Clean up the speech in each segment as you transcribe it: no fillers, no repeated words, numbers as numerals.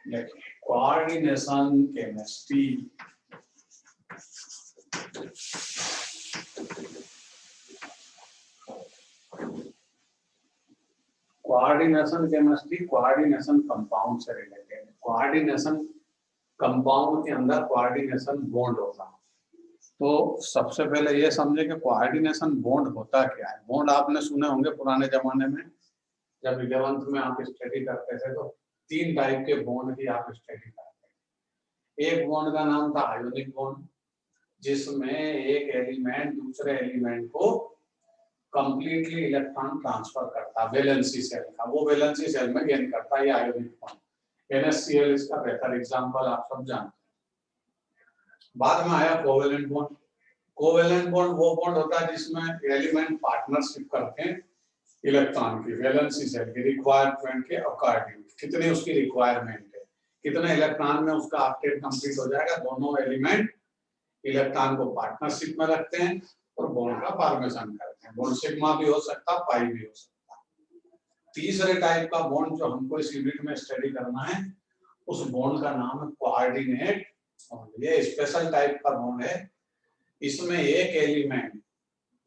देखिए coordination chemistry, coordination chemistry coordination compound से related है। कोऑर्डिनेशन कंपाउंड के अंदर कोऑर्डिनेशन बॉन्ड होता है। तो सबसे पहले ये समझे कि कोऑर्डिनेशन बॉन्ड होता क्या है। बॉन्ड आपने सुने होंगे पुराने जमाने में, जब 11th में आप स्टडी करते थे तो 3 टाइप के बॉन्ड की आप स्टडी करते थे। एक बॉन्ड का नाम था आयोनिक बॉन्ड, जिसमें एक एलिमेंट दूसरे एलिमेंट को कंप्लीटली इलेक्ट्रॉन ट्रांसफर करता, वैलेंसी सेल का, वो वैलेंसी सेल में गेन करता है, ये आयोनिक बॉन्ड। NaCl इसका बेहतर एग्जांपल आप सब जानते हैं। बाद में आया कोवेलेंट बॉन्ड। कोवेलेंट बॉन्ड वो बॉन्ड होता है जिसमें एलिमेंट पार्टनरशिप करते हैं इलेक्ट्रॉन की वैलेंसी सेल की रिक्वायरमेंट के अकॉर्डिंग, कितनी उसकी रिक्वायरमेंट है, कितने इलेक्ट्रॉन में उसका ऑक्टेट कंप्लीट हो जाएगा, दोनों एलिमेंट इलेक्ट्रॉन को पार्टनरशिप में रखते हैं और बॉन्ड का फॉर्मेशन करते हैं। बॉन्ड सिग्मा भी हो सकता, पाई भी हो सकता। तीसरे टाइप का बॉन्ड जो हमको इस यूनिट में स्टडी करना है, उस बॉन्ड का नाम है कोऑर्डिनेट बॉन्ड। ये स्पेशल टाइप का बॉन्ड है। इसमें एक एलिमेंट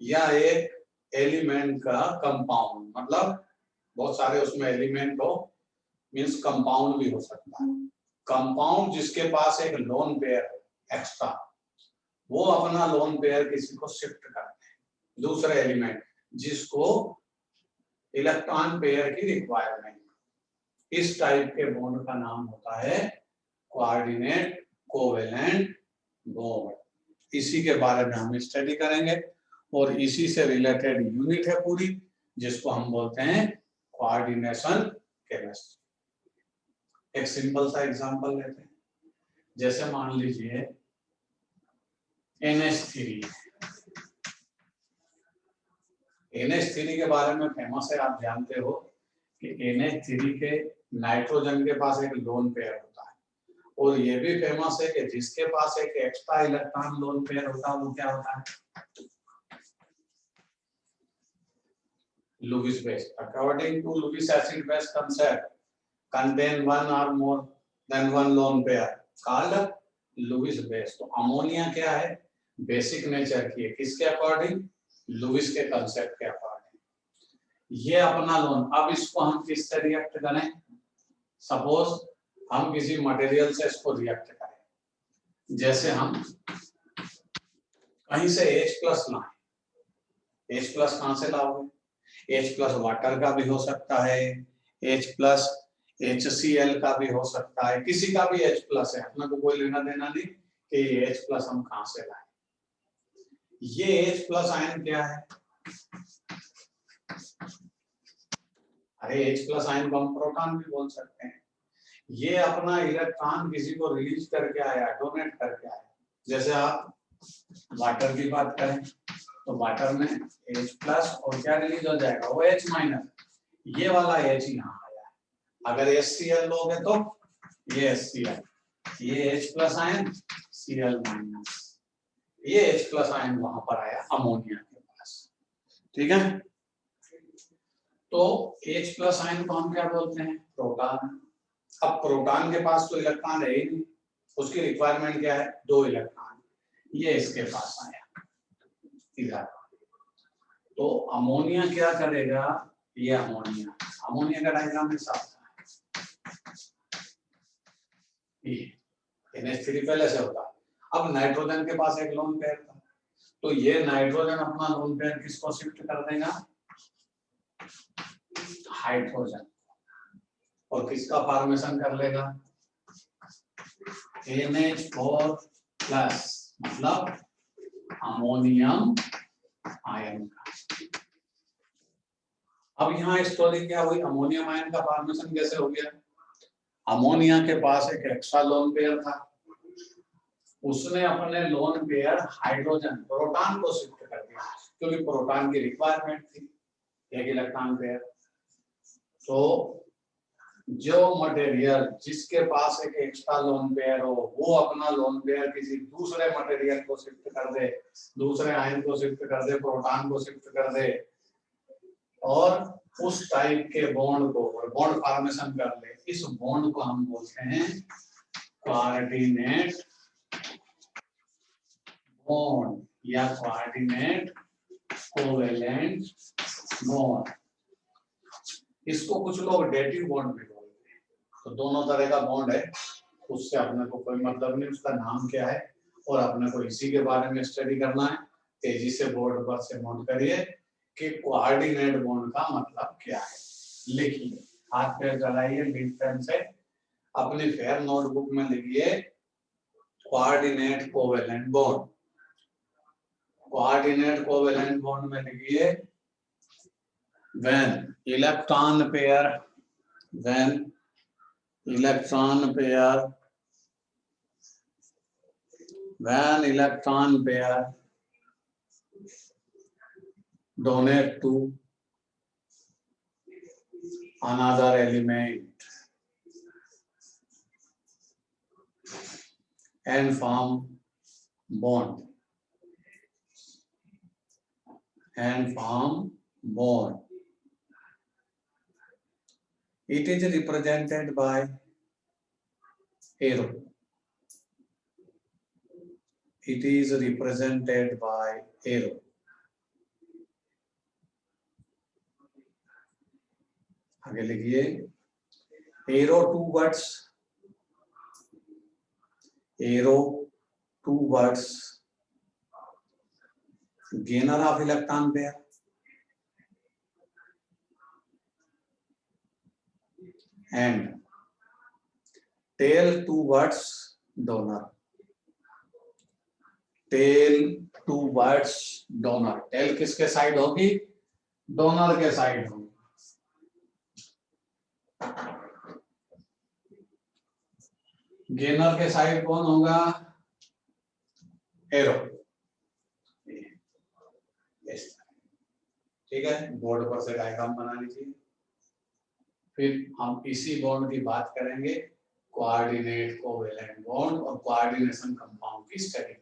या एक एलिमेंट का कंपाउंड, मतलब बहुत सारे उसमें एलिमेंट हो, मींस कंपाउंड भी हो सकता है। कंपाउंड जिसके पास एक लोन पेयर एक्स्ट्रा, वो अपना लोन पेयर किसी को शिफ्ट करते हैं, दूसरे एलिमेंट जिसको इलेक्ट्रॉन पेयर की रिक्वायरमेंट। इस टाइप के बॉन्ड का नाम होता है कोऑर्डिनेट कोवेलेंट बॉन्ड। इसी के बारे में हम स्टडी करेंगे और इसी से रिलेटेड यूनिट है पूरी, जिसको हम बोलते हैं कोऑर्डिनेशन केमिस्ट्री। एक सिंपल सा एग्जांपल लेते हैं। जैसे मान लीजिए NH3। NH3 के बारे में फेमस है, आप जानते हो कि NH3 के नाइट्रोजन के पास एक लोन पेयर होता है, और ये भी फेमस है कि जिसके पास एक एक्स्ट्रा इलेक्ट्रॉन लोन पेयर होता है वो क्या होता है, Lewis base. According to Lewis acid base concept contain one or more than one lone pair called Lewis base. तो अमोनिया क्या है, बेसिक नेचर की है, किसके अकॉर्डिंग, लुईस के कांसेप्ट के अकॉर्डिंग। ये अपना लोन, अब इसको हम किससे रिएक्ट करें, सपोज हम किसी मटेरियल से इसको रिएक्ट करें, जैसे हम कहीं से H+ लाएं। H+ कहां से लाओगे, H+ वाटर का भी हो सकता है, H+ HCl का भी हो सकता है, किसी का भी H+ है, अपने को कोई लेना देना नहीं कि ये H+ हम कहां से लाएं। ये H+ आयन क्या है, अरे H+ आयन को हम प्रोटॉन भी बोल सकते हैं। ये अपना इलेक्ट्रॉन किसी को रिलीज करके आया, डोनेट करके आया। जैसे आप वाटर की बात करें तो वाटर में H+ और क्या रिलीज हो जाएगा, वो H-। ये वाला H यहाँ आया है। अगर HCl लोगे तो ये HCl, ये H+ आयन Cl-, ये H+ आयन वहां पर आया अमोनिया के पास, ठीक है। तो H+ आयन को हम क्या बोलते हैं, प्रोटॉन। अब प्रोटॉन के पास तो इलेक्ट्रॉन है ही नहीं, उसकी रिक्वायरमेंट क्या है, 2 इलेक्ट्रॉन, ये इसके पास आया इधर। तो अमोनिया क्या करेगा, ये अमोनिया का डायग्राम ऐसा होता है, NH3 पहले से होता है। अब नाइट्रोजन के पास एक लोन पेयर था, तो ये नाइट्रोजन अपना लोन पेयर किसको शिफ्ट कर देगा, हाइड्रोजन, और किसका फॉर्मेशन कर लेगा, NH4+, मतलब अमोनियम आयन का। अब यहाँ स्टोरी क्या हुई, अमोनियम आयन का फॉर्मेशन कैसे हो गया, अमोनिया के पास एक एक्स्ट्रा लोन पेयर था, उसने अपने लोन पेयर हाइड्रोजन प्रोटॉन को शिफ्ट कर दिया, क्योंकि प्रोटॉन की रिक्वायरमेंट थी एक इलेक्ट्रॉन पेयर। तो जो मटेरियल जिसके पास एक एक्स्ट्रा लोन पेयर हो, वो अपना लोन पेयर किसी दूसरे मटेरियल को शिफ्ट कर दे, दूसरे आयन को शिफ्ट कर दे, प्रोटॉन को शिफ्ट कर दे, और उस टाइप के बॉन्ड को बॉन्ड फॉर्मेशन कर ले, इस बॉन्ड को हम बोलते हैं कोऑर्डिनेट बॉन्ड या कोऑर्डिनेट कोवेलेंट बॉन्ड। इसको कुछ लोग डेटिव बॉन्ड भी बोलते हैं। तो दोनों तरह का बॉन्ड है, उससे अपने को कोई मतलब नहीं उसका नाम क्या है, और अपने को इसी के बारे में स्टडी करना है। तेजी से बोर्ड पर से नोट करिए कि कोऑर्डिनेट बॉन्ड का मतलब क्या है। लिखिए, हाथ पैर चलाइए लीड पेन से, अपनी फेयर नोटबुक में लिखिए coordinate covalent bond. Coordinate covalent bond में लिखिए when electron pair donate to another element and form bond it is represented by arrow. It is represented by arrow. आगे लिखिए arrow towards gainer of electron pair and tail towards donor. Tail किसके side होगी? Donor के side होगी। Gainer के side कौन होगा? Arrow. ठीक है, बोर्ड पर से डायग्राम बना लीजिए। फिर हम इसी बॉन्ड की बात करेंगे, कोऑर्डिनेट कोवेलेंट बॉन्ड और कोऑर्डिनेशन कंपाउंड की स्टडी करेंगे।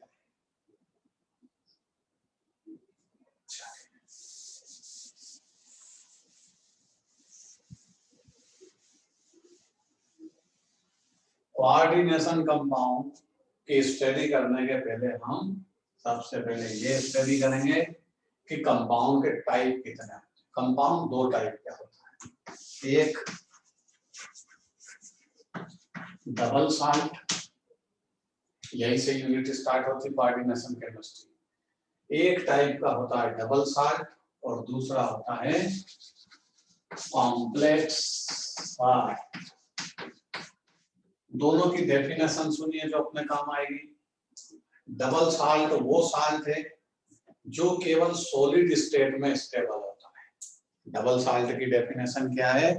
कोऑर्डिनेशन कंपाउंड की स्टडी करने के पहले हम सबसे पहले ये स्टडी करेंगे कि कंपाउंड के टाइप कितने हैं। कंपाउंड दो टाइप का होता है, एक डबल साल्ट, यही से यूनिट स्टार्ट होती है कोऑर्डिनेशन केमिस्ट्री। एक टाइप का होता है डबल साल्ट और दूसरा होता है कॉम्प्लेक्स साल्ट। दोनों की डेफिनेशन सुनिए जो अपने काम आएगी। डबल साल्ट वो साल्ट है जो केवल सॉलिड स्टेट में स्टेबल होता है। डबल साल्ट की डेफिनेशन क्या है?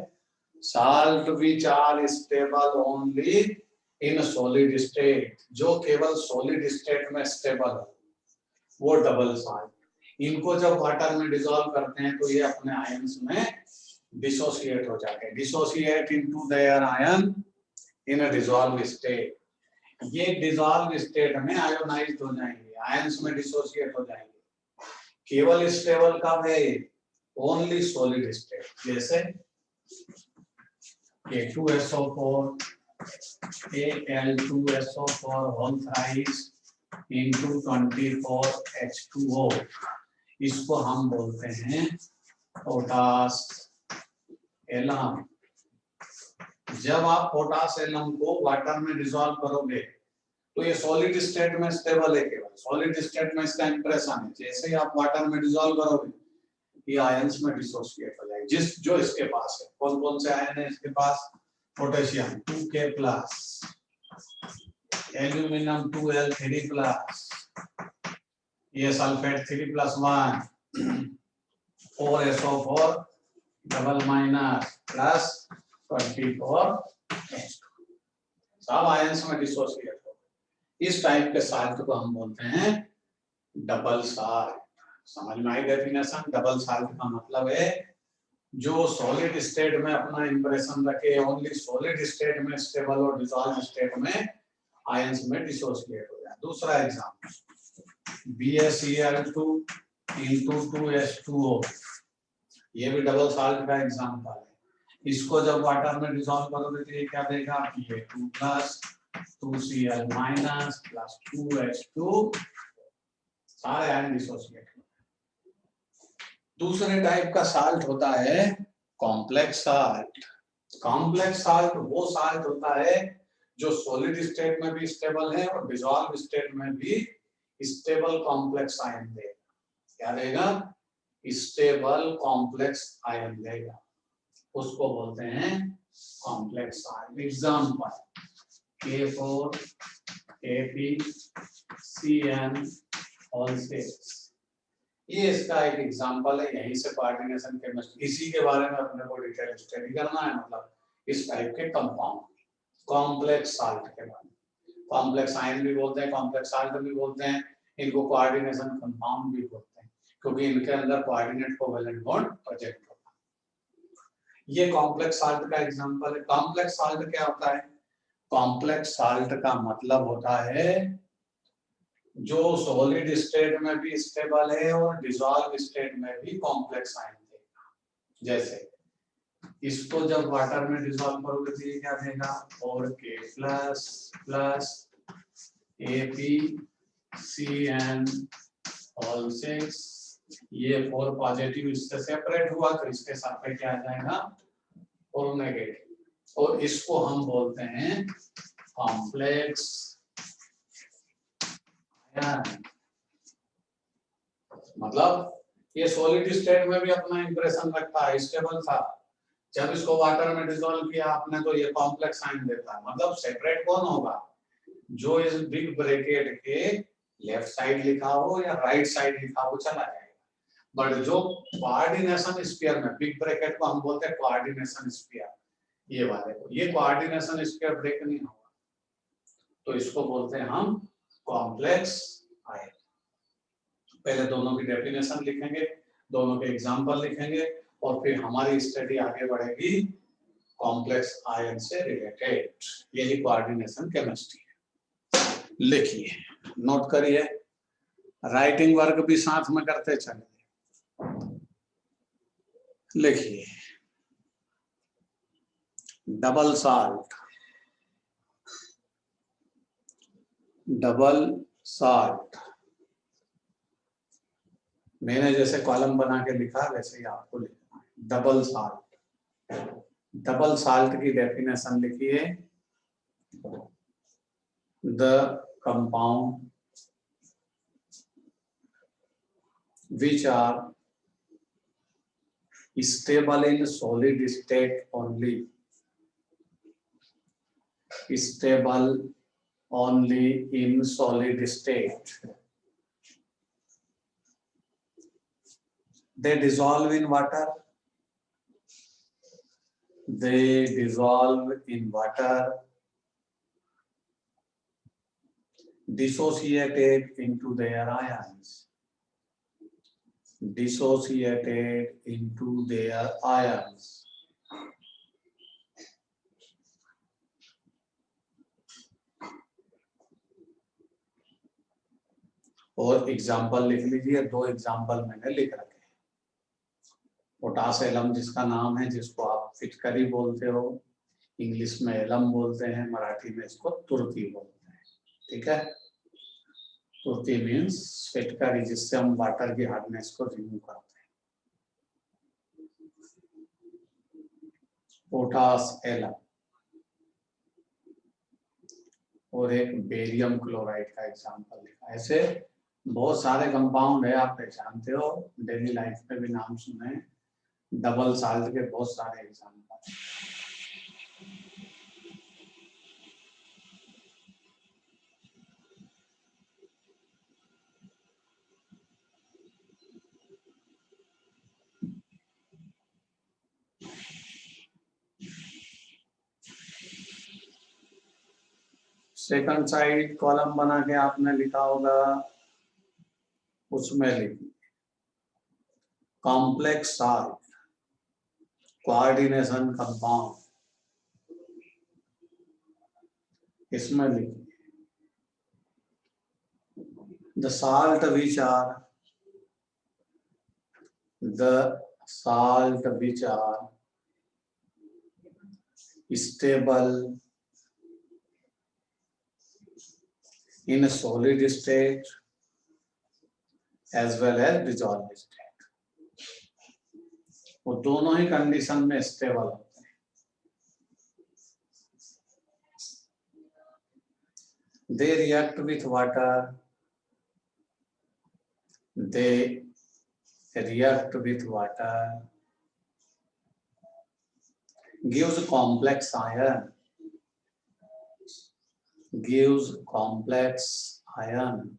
Salt which are stable only in solid state, जो केवल सॉलिड स्टेट में स्टेबल हो, वो डबल साल्ट। इनको जब वाटर में डिसॉल्व करते हैं तो ये अपने आयंस में डिसोसिएट हो जाते हैं, dissociate into their ion in a dissolve state. ये डिसॉल्व स्टेट में आयोनाइज्ड हो जाएंगे, आयंस में डिसोसिएट हो जाएंगे। केवल स्टेबल कब है? Only solid state. जैसे K2SO4 Al2SO4 whole thrice into 24H2O, इसको हम बोलते हैं पोटास एलम। जब आप पोटास एलम को वाटर में डिसॉल्व करोगे तो ये सॉलिड स्टेट में स्टेबल है, केवल सॉलिड स्टेट में इसका इंप्रेशन है। जैसे ही आप वाटर में डिसॉल्व करोगे ये आयंस में डिसोसिएट हो जाएगी। जिस जो इसके पास है, कौन कौन से आयन है इसके पास? पोटेशियम 2K+, एल्यूमिनियम 2Al3+, ये sulphate 3+1, 4SO4 double minus plus 24H2, सब आयंस में डिसोसिएट हो। इस टाइप के साल्ट को हम बोलते हैं डबल साल्ट। समझ में आई डेफिनेशन? डबल साल्ट का मतलब है जो सॉलिड स्टेट में अपना इंप्रेशन रखे, ओनली सॉलिड स्टेट में स्टेबल और डिसॉल्व स्टेट में आयंस में डिसोसिएट हो जाए। दूसरा एग्जांपल BaCl2 into 2H2O, ये भी डबल साल्ट का एग्जांपल है। इसको जब वाटर में डिसॉल्व करोगे तो ये क्या देगा, ये 2 plus 2Cl minus plus 2H2, सारे आयन डिसोसिएट। दूसरे टाइप का साल्ट होता है कॉम्प्लेक्स साल्ट। कॉम्प्लेक्स साल्ट वो साल्ट होता है जो सॉलिड स्टेट में भी स्टेबल है और डिसॉल्व स्टेट में भी स्टेबल कॉम्प्लेक्स आयन देगा। क्या देगा, स्टेबल कॉम्प्लेक्स आयन देगा, उसको बोलते हैं complex salt. Example K4 KpCN6, ये इसका एक एग्जांपल है। यहीं से कोऑर्डिनेशन केमिस्ट्री, इसी के बारे में अपने को डिटेल स्टडी करना है, मतलब इस टाइप के कंपाउंड कॉम्प्लेक्स साल्ट के बारे में। कॉम्प्लेक्स आयन भी बोलते हैं, कॉम्प्लेक्स साल्ट भी बोलते हैं, इनको कोऑर्डिनेशन कंपाउंड भी बोलते हैं, क्योंकि इनके अंदर कोऑर्डिनेट कोवैलेंट बॉन्ड प्रेजेंट होता है। ये कॉम्प्लेक्स साल्ट का एग्जांपल है। कॉम्प्लेक्स साल्ट क्या होता है, कॉम्प्लेक्स साल्ट का मतलब होता है जो सॉलिड स्टेट में भी स्टेबल है और डिसॉल्व स्टेट में भी कॉम्प्लेक्स आयन देगा। जैसे इसको जब वाटर में डिसॉल्व करोगे तो ये क्या देगा, 4K प्लस प्लस ApCN6, ये 4 पॉजिटिव इससे सेपरेट हुआ तो इसके साथ पे क्या आ जाएगा, 4 नेगेटिव, और इसको हम बोलते हैं कॉम्प्लेक्स आयन। मतलब ये सॉलिड स्टेट में भी अपना इंप्रेशन रखता है, स्टेबल था, जब इसको वाटर में डिसॉल्व किया आपने तो ये कॉम्प्लेक्स आयन देता है। मतलब सेपरेट कौन होगा, जो इस बिग ब्रैकेट के लेफ्ट साइड लिखा हो या राइट साइड लिखा हो चला जाएगा, बट जो कोऑर्डिनेशन स्फीयर में, बिग ब्रैकेट को हम बोलते हैं कोऑर्डिनेशन स्फीयर, ये वाले को, ये कोऑर्डिनेशन स्फीयर ब्रेक नहीं होगा तो इसको बोलते हैं हम कॉम्प्लेक्स आयन। पहले दोनों की डेफिनेशन लिखेंगे, दोनों के एग्जांपल लिखेंगे, और फिर हमारी स्टडी आगे बढ़ेगी कॉम्प्लेक्स आयन से रिलेटेड। यही कोऑर्डिनेशन केमिस्ट्री है। लिखिए, नोट करिए, राइटिंग वर्क भी साथ में करते चलिए। लिखिए, डबल साल्ट, डबल साल्ट, मैंने जैसे कॉलम बना के लिखा वैसे ही आपको लिखना है। डबल साल्ट, डबल साल्ट की डेफिनेशन लिखिए, the compound which are stable in solid state only, stable only in solid state, they dissolve in water, they dissolve in water, dissociated into their ions, dissociated into their ions, और example लिख लीजिए, 2 example मैंने लिख रखे हैं। Potash alum जिसका नाम है, जिसको आप फिटकरी बोलते हो, इंग्लिश में एलम बोलते हैं, मराठी में इसको तुर्ती बोलते हैं। ठीक है, तुर्ती मीन्स फिटकरी, जिससे हम वाटर की हार्डनेस को रिमूव करते हैं। पोटास एलम, और एक बेरियम क्लोराइड का एग्जाम्पल लिखा। ऐसे बहुत सारे कंपाउंड है, आप पहचानते हो, डेली लाइफ में भी नाम सुने। डबल साल्ट के बहुत सारे एग्जाम्पल। सेकंड साइड कॉलम बना के आपने लिखा होगा, उसमें लिखिए कॉम्प्लेक्स साल्ट, कोऑर्डिनेशन कंपाउंड, इसमें लिखिए the salt which are the salt which are stable in a solid state as well as dissolved state. वो दोनों ही कंडीशन में स्टेबल होते हैं. They react with water. They react with water. Gives complex ion. Gives complex ion.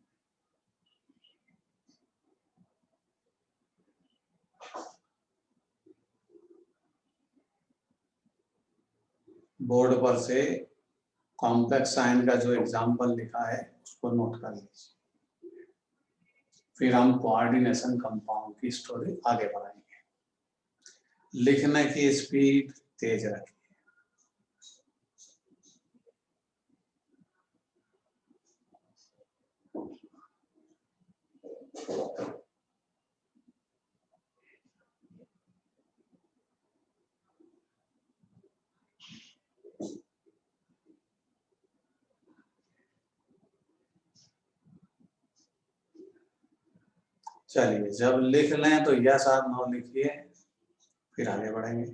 Board पर से complex ion का जो example लिखा है उसको नोट कर लीजिए. फिर हम कोऑर्डिनेशन कंपाउंड की स्टोरी आगे बढ़ाएंगे. लिखने की स्पीड तेज रखिए. चलिए, जब लिख लें तो यस और नो लिखिए, फिर आगे बढ़ेंगे.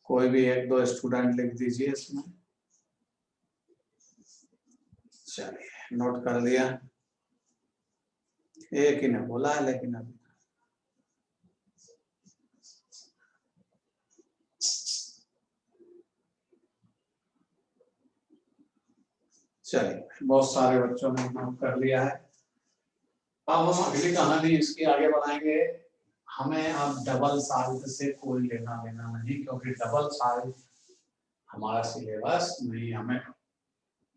कोई भी एक दो स्टूडेंट लिख दीजिए इसमें. चलिए, नोट कर लिया. एक ही ने बोला है लेकिन अभी चलिए, बहुत सारे बच्चों ने नोट कर लिया है. अब हम अगली कहानी इसकी आगे बढ़ाएंगे. हमें अब डबल साल्ट से कोई लेना देना नहीं, क्योंकि डबल साल्ट हमारा सिलेबस नहीं. हमें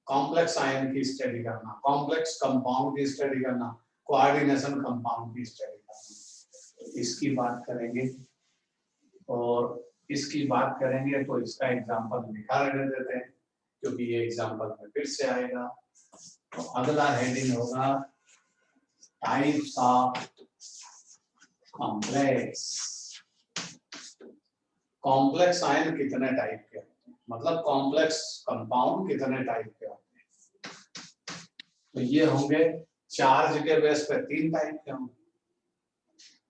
कॉम्प्लेक्स आयन की स्टडी करना, कॉम्प्लेक्स कंपाउंड की स्टडी करना, कोऑर्डिनेशन कंपाउंड की स्टडी करना, इसकी बात करेंगे. और इसकी बात करेंगे तो इसका एग्जांपल लिखा रहने देते हैं, क्योंकि ये एग्जांपल में फिर से आएगा. तो अगला हेडिंग होगा types of complex. Complex ion कितने टाइप के होते हैं, मतलब कॉम्प्लेक्स कंपाउंड कितने टाइप के होते हैं. तो ये होंगे चार्ज के बेस पे 3 टाइप के होंगे.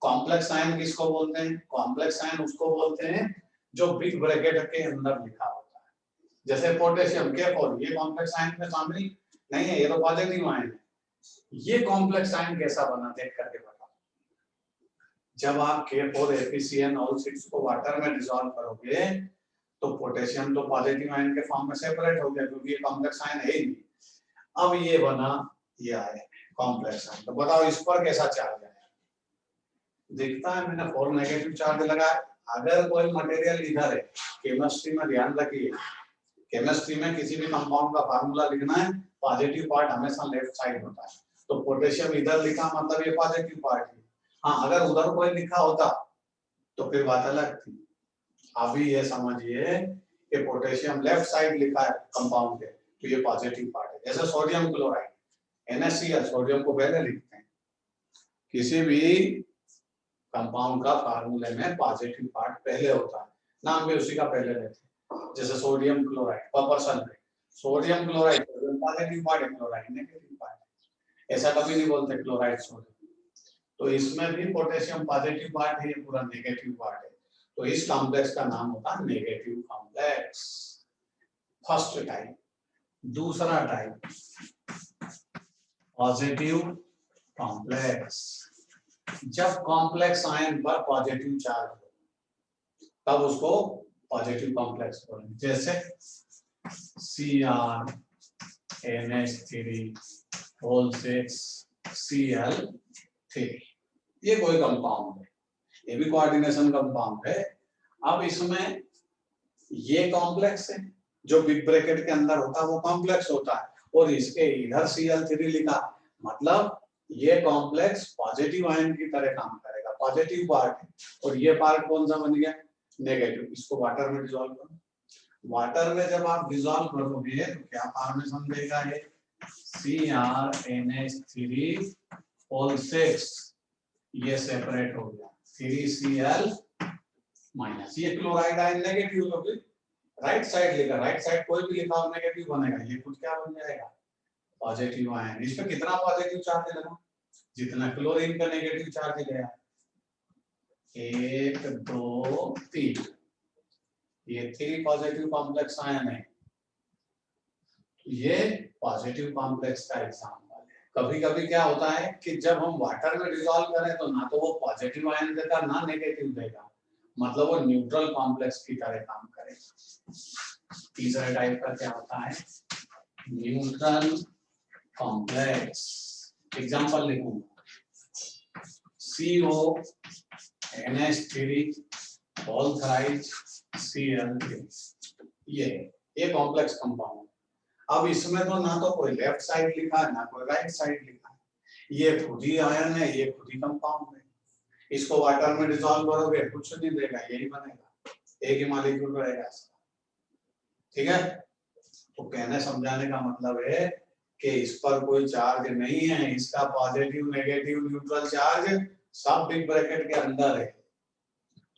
कॉम्प्लेक्स आयन किसको बोलते हैं? कॉम्प्लेक्स आयन उसको बोलते हैं जो बिग ब्रैकेट के अंदर लिखा होता है. जैसे पोटेशियम K4, ये कॉम्प्लेक्स आयन में शामिल नहीं है, ये तो पॉजिटिव आयन है. ये कॉम्प्लेक्स आयन कैसा बना देख करके बताओ. जब आप K4 FeCN(OL6) को वाटर में डिसॉल्व करोगे तो पोटेशियम तो पॉजिटिव आयन के फॉर्म में सेपरेट हो गया, क्योंकि ये कॉम्प्लेक्स आयन है ही नहीं. अब ये बना, ये आयन कॉम्प्लेक्स आयन. तो बताओ इस पर कैसा चार्ज है? दिखता है, मैंने 4 नेगेटिव चार्ज लगाया. अगर कोई मटेरियल इधर है, केमिस्ट्री में ध्यान रखिए, केमिस्ट्री में किसी भी कंपाउंड का फार्मूला लिखना है, पॉजिटिव पार्ट हमेशा लेफ्ट साइड होता है. तो पोटेशियम इधर लिखा मतलब ये पॉजिटिव पार्ट है. हाँ, अगर उधर कोई लिखा होता तो फिर बात अलग थी. अभी ये समझिए कि पोटेशियम लेफ्ट साइड लिखा है कंपाउंड के, तो ये पॉजिटिव पार्ट है. जैसे सोडियम क्लोराइड NaCl, सोडियम को पहले लिखते हैं. किसी भी कंपाउंड का फार्मूले में पॉजिटिव पार्ट पहले होता है, नाम भी उसी का पहले लेते हैं. जैसे sodium chloride, copper sulphate, sodium chloride positive part है, क्लोराइड नेगेटिव पार्ट है. ऐसा कभी नहीं बोलते क्लोराइड सोडियम. तो इसमें भी पोटेशियम पॉजिटिव पार्ट है, ये पूरा नेगेटिव पार्ट है. तो इस कॉम्प्लेक्स का नाम होता है नेगेटिव कॉम्प्लेक्स. First type. दूसरा टाइप पॉजिटिव कॉम्प्लेक्स. जब कॉम्प्लेक्स आयन पर पॉजिटिव चार्ज हो तब उसको पॉजिटिव कॉम्प्लेक्स बोलेंगे. जैसे CrNH3(OL6)Cl3, ये कोई कंपाउंड है, ये भी कोऑर्डिनेशन कंपाउंड है. अब इसमें ये कॉम्प्लेक्स है, जो बिग ब्रैकेट के अंदर होता है वो कॉम्प्लेक्स होता है, और इसके इधर Cl3 लिखा, मतलब ये कॉम्प्लेक्स पॉजिटिव आयन की तरह काम करेगा, पॉजिटिव पार्ट है. और ये पार्ट कौन सा बन गया? नेगेटिव. इसको वाटर में डिसॉल्व करो. वाटर में जब आप डिसॉल्व करोगे तो क्या फॉर्मेशन देगा? ये CrNH3(OL6), ये सेपरेट हो गया. 3Cl minus. ये क्लोराइड आयन नेगेटिव, तो फिर राइट साइड लिखा, राइट साइड कोई भी लिखा हो नेगेटिव बनेगा, ये कुछ क्या बन जाएगा, पॉजिटिव आयन। इसमें कितना पॉजिटिव चार्ज लगा, जितना क्लोरीन का नेगेटिव चार्ज गया, 1 2 3, ये 3 पॉजिटिव कॉम्प्लेक्स आयन है। ये पॉजिटिव कॉम्प्लेक्स का एग्जांपल है। कभी कभी क्या होता है कि जब हम वाटर में डिसॉल्व करें तो ना तो वो पॉजिटिव आयन देगा ना नेगेटिव देगा, मतलब वो न्यूट्रल कॉम्प्लेक्स की तरह काम करेगा। तीसरा टाइप का क्या होता है, न्यूट्रल कॉम्प्लेक्स। एग्जांपल लिखूंगा, CONH3 होल थ्राइस Cl3, ये कॉम्प्लेक्स कंपाउंड। अब इसमें तो ना तो कोई लेफ्ट साइड लिखा है ना कोई राइट साइड लिखा है, ये खुद ही आयन है, ये खुद ही कंपाउंड है। इसको वाटर में डिसॉल्व करोगे कुछ नहीं देगा, यही बनेगा, एक ही मॉलिक्यूल रहेगा इसका। ठीक है, तो कहने समझाने का मतलब है कि इस पर कोई चार्ज नहीं है, इसका पॉजिटिव नेगेटिव न्यूट्रल चार्ज सब बिग ब्रैकेट के अंदर है।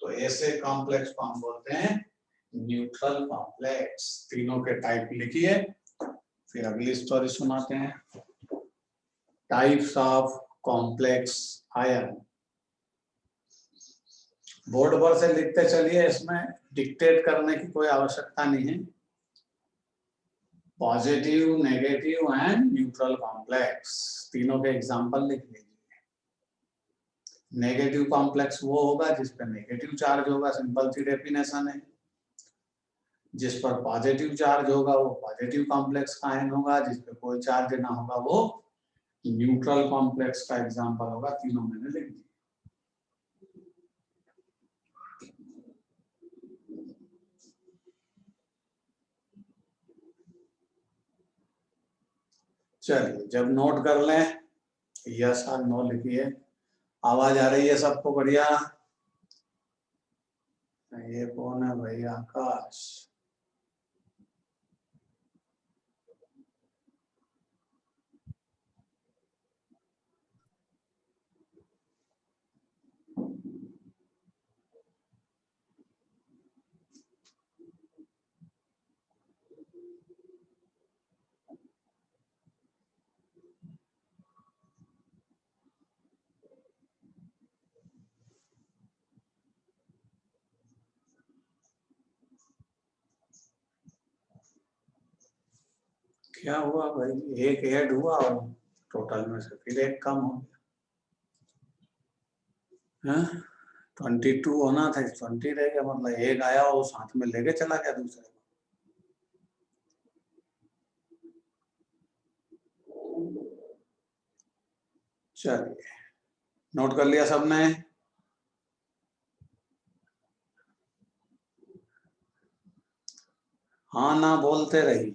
तो ऐसे कॉम्प्लेक्स को हम बोलते हैं न्यूट्रल कॉम्प्लेक्स। तीनों के टाइप लिखिए, फिर अगली स्टोरी सुनाते हैं। Types of complex ion, board पर से लिखते चलिए, इसमें डिक्टेट करने की कोई आवश्यकता नहीं है। Positive, negative and neutral complex, तीनों के एग्जांपल लिख लीजिए। नेगेटिव कॉम्प्लेक्स वो होगा जिस पर नेगेटिव चार्ज होगा, सिंपल सी डेफिनेशन है। जिस पर पॉजिटिव चार्ज होगा वो पॉजिटिव कॉम्प्लेक्स का आयन होगा, जिस पर कोई चार्ज ना होगा वो न्यूट्रल कॉम्प्लेक्स का एग्जांपल होगा। तीनों मैंने लिख दिए। चलिए, जब नोट कर लें, यस और नो लिखिए। आवाज आ रही है सबको बढ़िया? ये कौन है भाई, आकाश? क्या हुआ भाई, एक ऐड हुआ और टोटल में से फिर एक कम हो गया। 22 होना था, 20 रह गया, मतलब एक आया और साथ में लेके चला गया दूसरे को। चलिए, नोट कर लिया सबने? हाँ ना बोलते रहिए।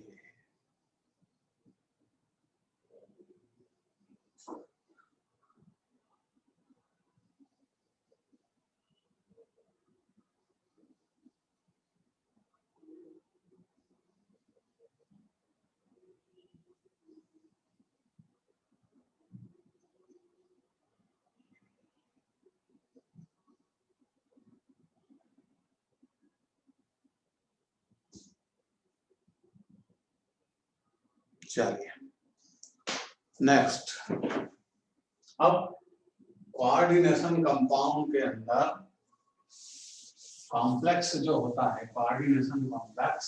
चलिए नेक्स्ट, अब कोऑर्डिनेशन कंपाउंड के अंदर कॉम्प्लेक्स जो होता है, कोऑर्डिनेशन कॉम्प्लेक्स,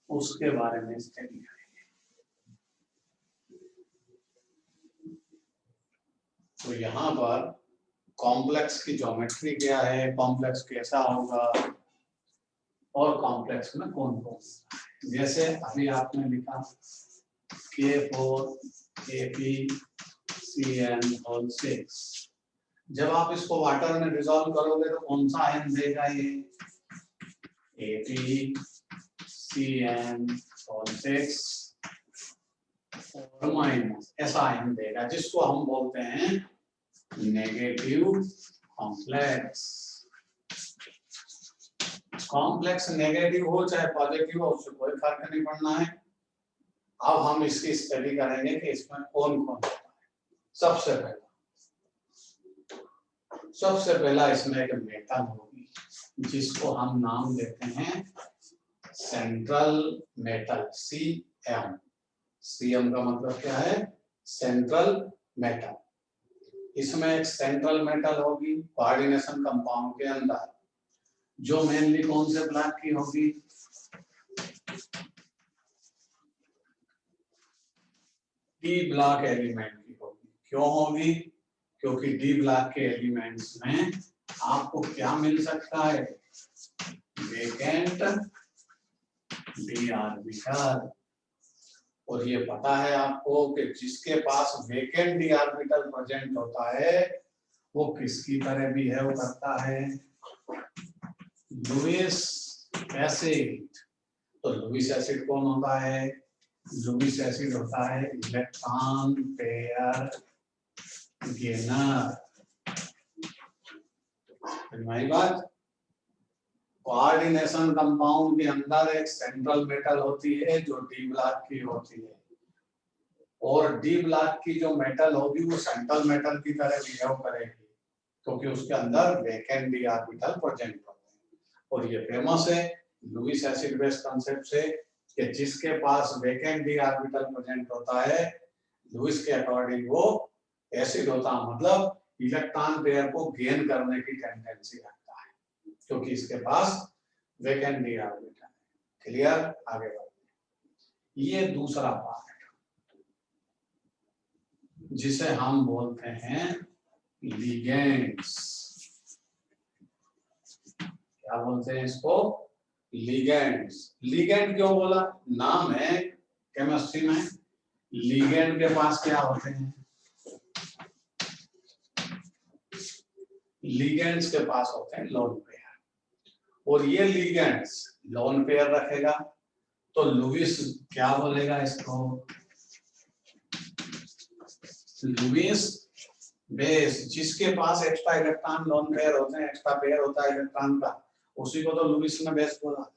उसके बारे में स्टडी करेंगे। तो यहाँ पर कॉम्प्लेक्स की ज्योमेट्री क्या है, कॉम्प्लेक्स कैसा होगा, और कॉम्प्लेक्स में कौन कौन, जैसे अभी आपने लिखा K4APCN6, जब आप इसको वाटर में डिसॉल्व करोगे तो कौन सा आयन देगा, ये APCN6 और माइनस ऐसा आयन देगा, जिसको हम बोलते हैं नेगेटिव कॉम्प्लेक्स। कॉम्प्लेक्स नेगेटिव हो चाहे पॉजिटिव हो, उससे कोई फर्क नहीं पड़ना है। अब हम इसकी स्टडी करेंगे कि इसमें कौन कौन होता है। सबसे पहले सबसे पहला इसमें एक मेटल होगी जिसको हम नाम देते हैं सेंट्रल मेटल, सीएम। सीएम का मतलब क्या है? Central metal. इसमें एक सेंट्रल मेटल होगी कोऑर्डिनेशन कंपाउंड के अंदर, जो मेनली कौन से ब्लॉक की होगी? डी ब्लॉक एलिमेंट की होगी। क्यों होगी? क्योंकि डी ब्लॉक के एलिमेंट्स में आपको क्या मिल सकता है? Vacant D orbital. और ये पता है आपको कि जिसके पास वेकेंट डी ऑर्बिटल प्रेजेंट होता है वो किसकी तरह बिहेव करता है? Lewis acid. तो लुईस एसिड कौन होता है? लुईस एसिड होता है इलेक्ट्रॉन पेयर गेनर। हमारी बात, कोऑर्डिनेशन कंपाउंड के अंदर एक सेंट्रल मेटल होती है जो डी ब्लॉक की होती है, और डी ब्लॉक की जो मेटल होगी वो सेंट्रल मेटल की तरह बिहेव करेगी क्योंकि उसके अंदर वेकेंट डी ऑर्बिटल प्रेजेंट होते हैं। और ये फेमस है लुईस एसिड बेस कांसेप्ट से कि जिसके पास वेकेंट डी ऑर्बिटल प्रेजेंट होता है, लुईस के अकॉर्डिंग वो एसिड होता है, मतलब इलेक्ट्रॉन पेयर को गेन करने की टेंडेंसी रखता है क्योंकि इसके पास वेकेंट डी ऑर्बिटल है। क्लियर? आगे बढ़ते। ये दूसरा पार्ट जिसे हम बोलते हैं लिगेंड्स। क्या बोलते हैं इसको? लिगेंड्स। लिगेंड क्यों बोला? नाम है केमिस्ट्री में। लिगेंड के पास क्या होते हैं? लिगेंड्स के पास होते हैं लोन पेयर, और ये लिगेंड्स लोन पेयर रखेगा तो लुईस क्या बोलेगा इसको? Lewis base. जिसके पास एक्स्ट्रा इलेक्ट्रॉन लोन पेयर होते हैं, एक्स्ट्रा पेयर होता है इलेक्ट्रॉन का, उसी को तो लुईस ने बेस बोला।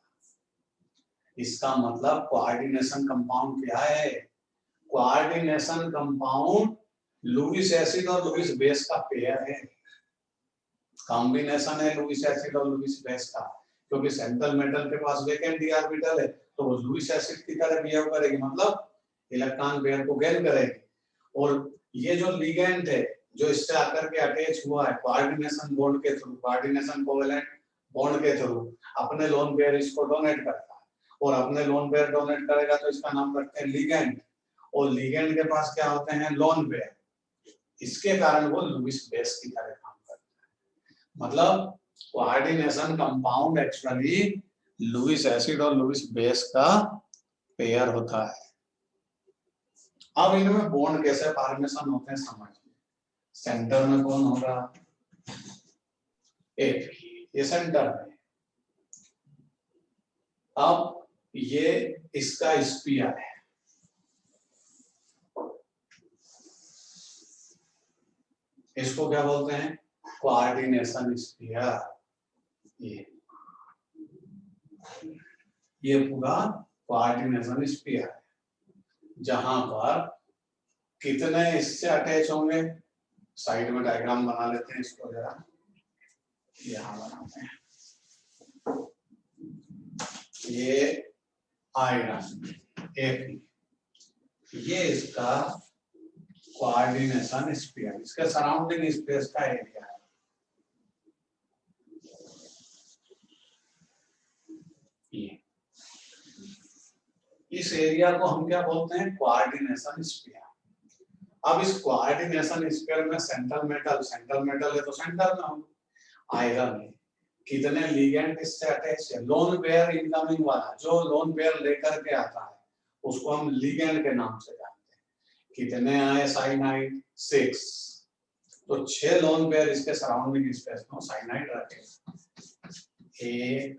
इसका मतलब कोऑर्डिनेशन कंपाउंड क्या है? कोऑर्डिनेशन कंपाउंड लुईस एसिड और लुईस बेस का पेयर है, कॉम्बिनेशन है लुईस एसिड और लुईस बेस का। क्योंकि सेंट्रल मेटल के पास वेकेंट डी ऑर्बिटल है तो वो लुईस एसिड की तरह बिहेव करेगी, मतलब इलेक्ट्रॉन पेयर को गेन करेगी। और ये जो लिगेंड है जो इससे आकर के अटैच हुआ है कोऑर्डिनेशन बॉन्ड के थ्रू, कोऑर्डिनेशन कोवेलेंट बॉन्ड के थ्रू, अपने लोन पेयर इसको डोनेट करता है, और अपने लोन पेयर डोनेट करेगा तो इसका नाम रखते हैं लिगेंड। और लिगेंड के पास क्या होते हैं? Lone pair. इसके कारण वो लुईस बेस की तरह काम करता है। मतलब coordination compound actually Lewis acid और लुईस बेस का पेयर होता है। अब इनमें बॉन्ड कैसे फॉर्मेशन होते हैं समझिए। सेंटर में कौन होगा? एक, ये सेंटर में। अब ये इसका स्फीयर है, इसको क्या बोलते हैं? Coordination sphere. ये पूरा कोऑर्डिनेशन स्फीयर है जहां पर कितने इससे अटैच होंगे। साइड में डायग्राम बना लेते हैं इसको जरा, यहां बनाते हैं। ये आयरन एक, ये इसका कोऑर्डिनेशन स्फीयर, इसके सराउंडिंग स्पेस का एरिया है। ये इस एरिया को हम क्या बोलते हैं? Coordination sphere. अब इस कोऑर्डिनेशन स्फीयर में सेंट्रल मेटल है तो सेंटर में होगा। आयरन है, कितने लिगेंड इससे अटैच है? लोन पेयर इनकमिंग वाला जो लोन पेयर लेकर के आता है उसको हम लिगेंड के नाम से जानते हैं। कितने आए साइनाइड? 6। तो 6 लोन पेयर इसके सराउंडिंग स्पेस में साइनाइड रखे। 1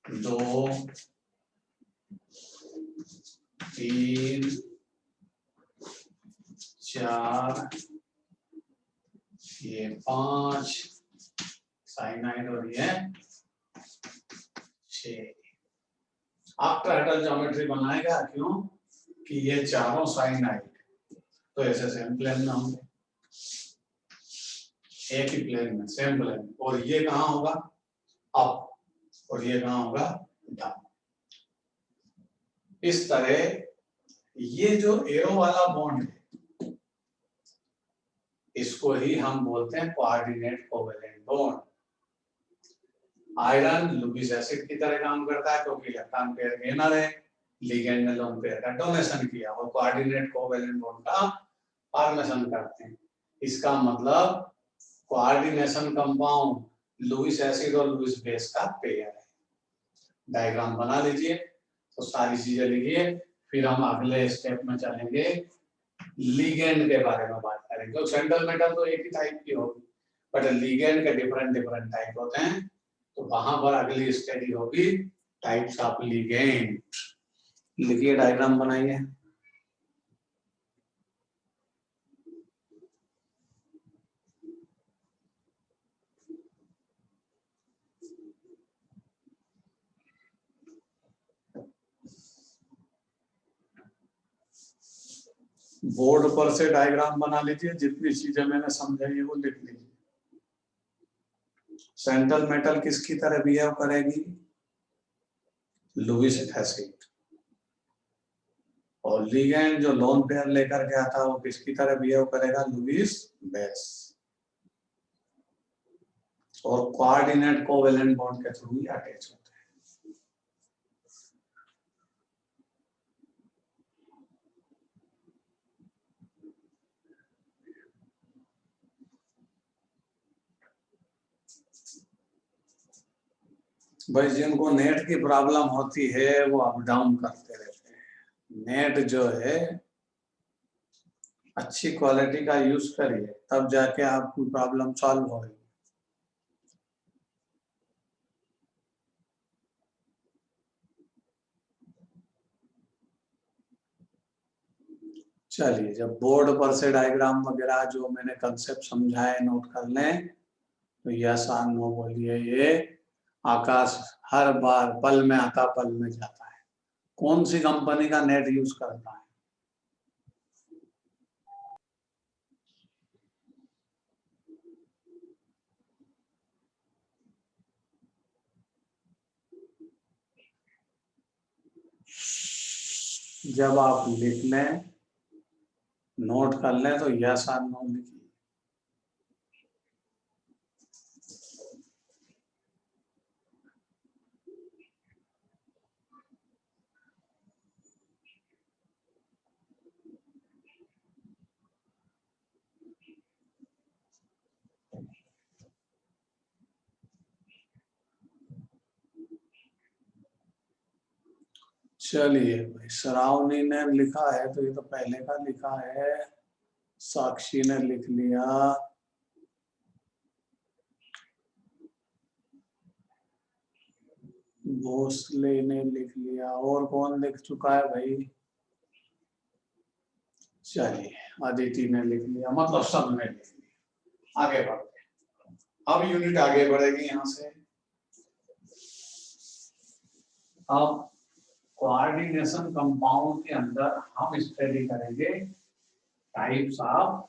2 3 4, ये 5 साइनाइड और ये 6। ऑक्टाहेड्रल ज्योमेट्री बनाएगा, क्यों? कि ये चारों साइनाइड तो ऐसे सेम प्लेन में होंगे। एक ही प्लेन में, सेम प्लेन, और ये कहाँ होगा अप और ये कहाँ होगा डाउन। इस तरह ये जो एरो वाला बॉन्ड है इसको ही हम बोलते हैं coordinate covalent bond. Iron Lewis acid की तरह काम करता है क्योंकि इलेक्ट्रॉन पेयर गेनर है, लिगेंड ने लोन पेयर का डोनेशन किया और कोऑर्डिनेट कोवेलेंट बॉन्ड का फॉर्मेशन करते हैं। इसका मतलब कोऑर्डिनेशन कंपाउंड लुईस एसिड और लुईस बेस का पेयर है। डायग्राम बना लीजिए, तो सारी चीजें लिखिए, फिर हम अगले स्टेप में चलेंगे, लिगेंड के बारे में बात करेंगे। तो सेंट्रल मेटल तो एक ही टाइप की होगी, बट लिगेंड के डिफरेंट डिफरेंट टाइप होते हैं, तो वहां पर अगली स्टडी होगी टाइप्स ऑफ लिगेंड। लिखिए, डायग्राम बनाइए। बोर्ड पर से डायग्राम बना लीजिए, जितनी चीजें मैंने समझाई है वो लिख लीजिए। सेंट्रल मेटल किसकी तरह बिहेव करेगी, लुईस एसिड, और लिगेंड जो लोन पेयर लेकर के आता है वो किसकी तरह बिहेव करेगा, लुईस बेस, और कोऑर्डिनेट कोवेलेंट बॉन्ड के थ्रू ही अटैच होते हैं। भाई जिनको नेट की प्रॉब्लम होती है वो अप डाउन करते रहते हैं। नेट जो है अच्छी क्वालिटी का यूज करिए, तब जाके आपकी प्रॉब्लम सॉल्व होगी। चलिए, जब बोर्ड पर से डायग्राम वगैरह जो मैंने कंसेप्ट समझाए नोट कर लें, तो यस और नो बोलिए। ये आकाश हर बार पल में आता पल में जाता है, कौन सी कंपनी का नेट यूज करता है? जब आप लिख लें, नोट कर लें, तो यस और नो लिखिए। चलिए भाई, श्रावणी ने लिखा है तो ये तो पहले का लिखा है। साक्षी ने लिख लिया, भोसले ने लिख लिया, और कौन लिख चुका है भाई? चलिए, अदिति ने लिख लिया, मतलब सब ने लिख लिया। आगे बढ़ते हैं। अब यूनिट आगे बढ़ेगी यहां से। अब कोऑर्डिनेशन कंपाउंड के अंदर हम स्टडी करेंगे टाइप्स ऑफ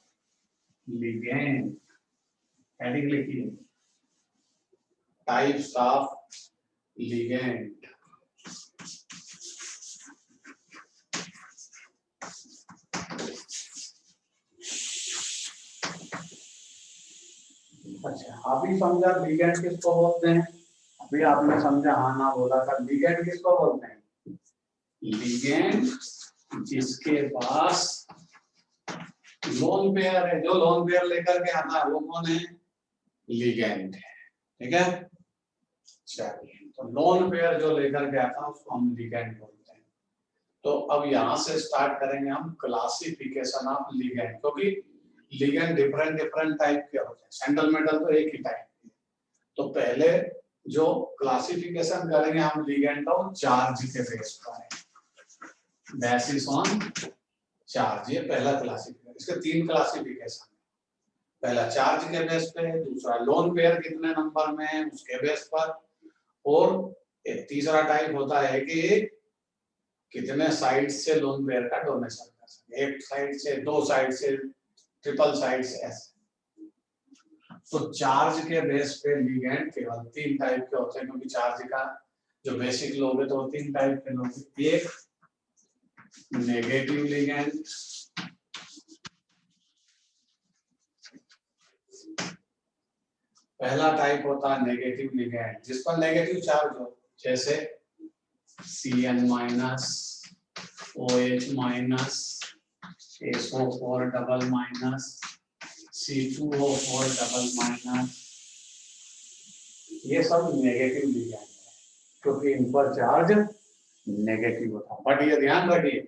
लिगेंड। हेडिंग लिखिए, टाइप्स ऑफ लिगेंड। अच्छा, अभी समझा लिगेंड किसको बोलते हैं? अभी आपने समझा, हाँ ना बोला था। लिगेंड किसको बोलते हैं? लिगेंड जिसके पास लोन पेयर है, जो लोन पेयर लेकर के आता है वो कौन है? लिगेंड है। ठीक है, चलिए, तो लोन पेयर जो लेकर के आता है उसको हम लिगेंड बोलते हैं। तो अब यहां से स्टार्ट करेंगे हम क्लासिफिकेशन ऑफ लिगेंड, क्योंकि लिगेंड डिफरेंट डिफरेंट टाइप के होते हैं, सेंट्रल मेटल तो एक ही टाइप के। तो पहले जो क्लासिफिकेशन करेंगे हम लिगेंड का, वो चार्ज के बेस पर है, बेसिस ऑन चार्ज। ये पहला क्लासिफिकेशन। इसके 3 क्लासिफिकेशन, पहला चार्ज के बेस पे, दूसरा लोन पेयर कितने नंबर में है उसके बेस पर, और एक तीसरा टाइप होता है कि कितने साइड से लोन पेयर का डोनेशन कर सकते, एक साइड से, 2 साइड से, ट्रिपल साइड से, ऐसे। तो चार्ज के बेस पे लिगेंड केवल 3 टाइप के होते हैं, क्योंकि चार्ज का जो बेसिक लोग है तो 3 टाइप के लोग हैं। एक नेगेटिव लिगेंड, पहला टाइप होता है नेगेटिव लिगेंड जिस पर नेगेटिव चार्ज हो, जैसे Cn minus, OH minus, SO4 double minus, C2O4 double minus, ये सब नेगेटिव लिगेंड है क्योंकि इन पर चार्ज नेगेटिव होता है। बट ये ध्यान रखिए,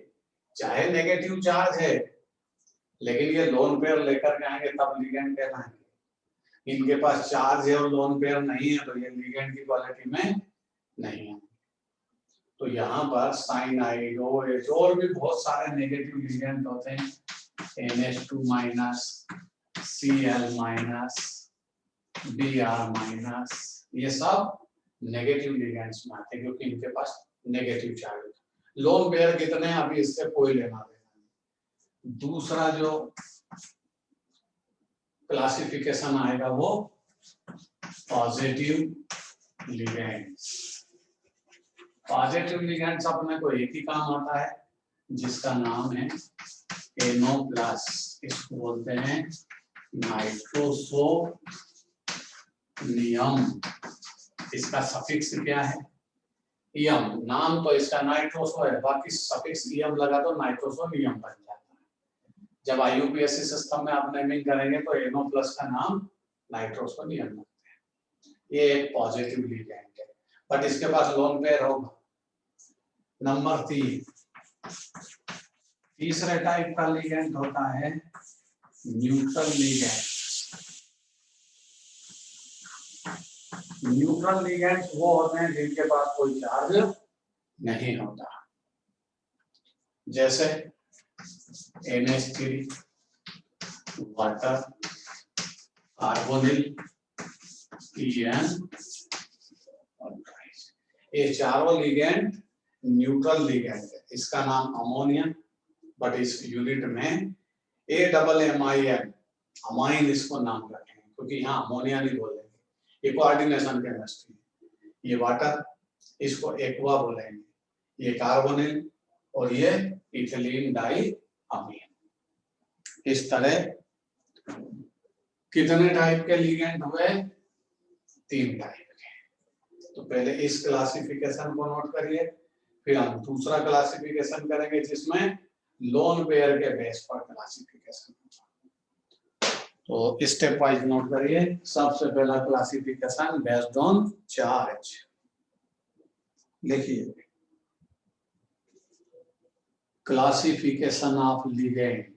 चाहे नेगेटिव चार्ज है लेकिन ये लोन पेयर लेकर के आएंगे तब लिगेंड कहलाएंगे। इनके पास चार्ज है और लोन पेयर नहीं है तो ये लिगेंड की क्वालिटी में नहीं है। तो यहाँ पर साइनाइड, OH और भी बहुत सारे नेगेटिव लिगेंड होते हैं, NH2 minus, Cl minus, Br minus, ये सब नेगेटिव लिगेंड्स में आते हैं क्योंकि इनके पास नेगेटिव चार्ज है। लोन पेयर कितने हैं अभी इससे कोई लेना देना नहीं। दूसरा जो क्लासिफिकेशन आएगा वो पॉजिटिव लिगेंड्स। पॉजिटिव लिगेंड्स अपने को एक ही काम आता है जिसका नाम है NO प्लस, इसको बोलते हैं नाइट्रोसोनियम। इसका सफिक्स क्या है? इयम। नाम तो इसका नाइट्रोसो है, बाकी सफिक्स इयम लगा तो नाइट्रोसोनियम बन जाता है। जब IUPAC सिस्टम में आप नेमिंग करेंगे तो NO प्लस का नाम नाइट्रोसोनियम रखते हैं। ये एक पॉजिटिव लिगेंड है, बट इसके पास लोन पेयर होगा। नंबर 3, तीसरे टाइप का लिगेंड होता है न्यूट्रल लिगेंड। न्यूट्रल लिगेंड्स वो होते हैं जिनके पास कोई चार्ज नहीं होता, जैसे NH3, वाटर, कार्बोनिल, EN और ड्राइज। ये चारों लिगेंड न्यूट्रल लिगेंड है। इसका नाम अमोनिया, बट इस यूनिट में AMMIN, अमाइन इसको नाम रखेंगे क्योंकि यहाँ अमोनिया नहीं बोलेंगे, ये कोऑर्डिनेशन केमिस्ट्री। ये वाटर, इसको एक्वा बोलेंगे, ये कार्बोनिल और ये इथिलीन डाई अमीन। इस तरह कितने टाइप के लिगेंड हुए? 3 टाइप के। तो पहले इस क्लासिफिकेशन को नोट करिए, फिर हम दूसरा क्लासिफिकेशन करेंगे जिसमें लोन पेयर के बेस पर क्लासिफिकेशन होगा। तो स्टेप वाइज नोट करिए। सबसे पहला क्लासिफिकेशन बेस्ड ऑन चार्ज, लिखिए classification of ligand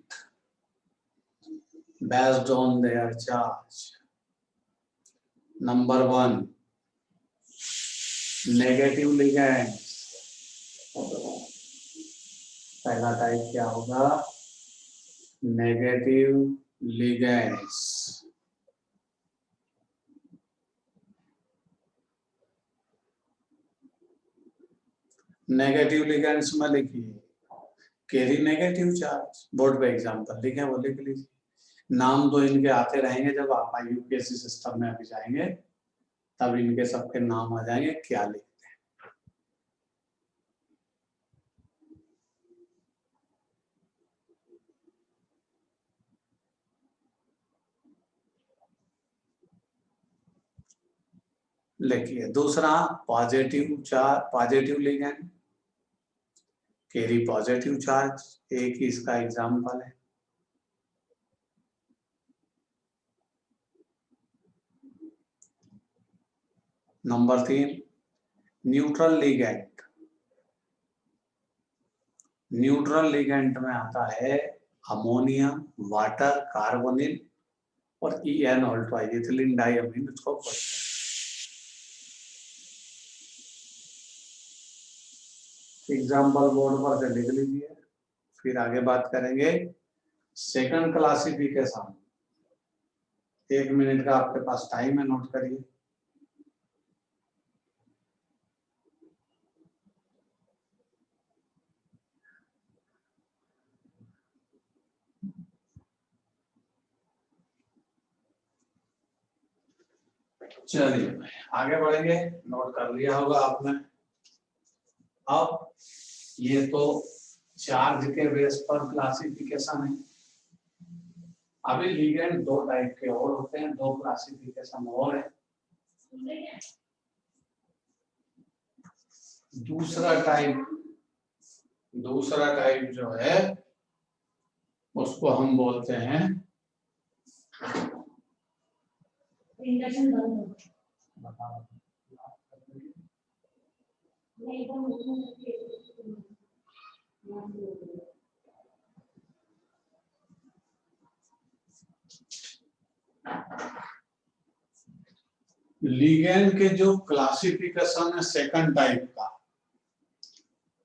based on their charge. Number 1, negative ligands. पहला टाइप क्या होगा? Negative ligands. नेगेटिव लिगेंड्स में लिखिए कैरी नेगेटिव चार्ज। बोर्ड पे एग्जांपल लिखे वो लिख लीजिए। नाम तो इनके आते रहेंगे, जब आप IUPAC सिस्टम में अभी जाएंगे तब इनके सबके नाम आ जाएंगे क्या लिखते हैं। लिखिए दूसरा positive charge, positive ligand carry positive charge, एक ही इसका एग्जांपल है। Number 3, neutral ligand. Neutral ligand में आता है अमोनिया, वाटर, कार्बोनिल और EN और ट्वाइस, इथिलीन डाइअमीन इसको बोलते हैं। एग्जाम्पल बोर्ड पर से लिख लीजिए, फिर आगे बात करेंगे। सेकंड क्लासिफिकेशन, 1 मिनट का आपके पास टाइम है, नोट करिए। चलिए आगे बढ़ेंगे, नोट कर लिया होगा आपने। अब ये तो चार्ज के बेस पर क्लासिफिकेशन है। अभी लिगेंड दो टाइप के और होते हैं, दो क्लासिफिकेशन और है। दूसरा टाइप जो है उसको हम बोलते हैं लिगेंड के जो क्लासिफिकेशन है सेकंड टाइप का,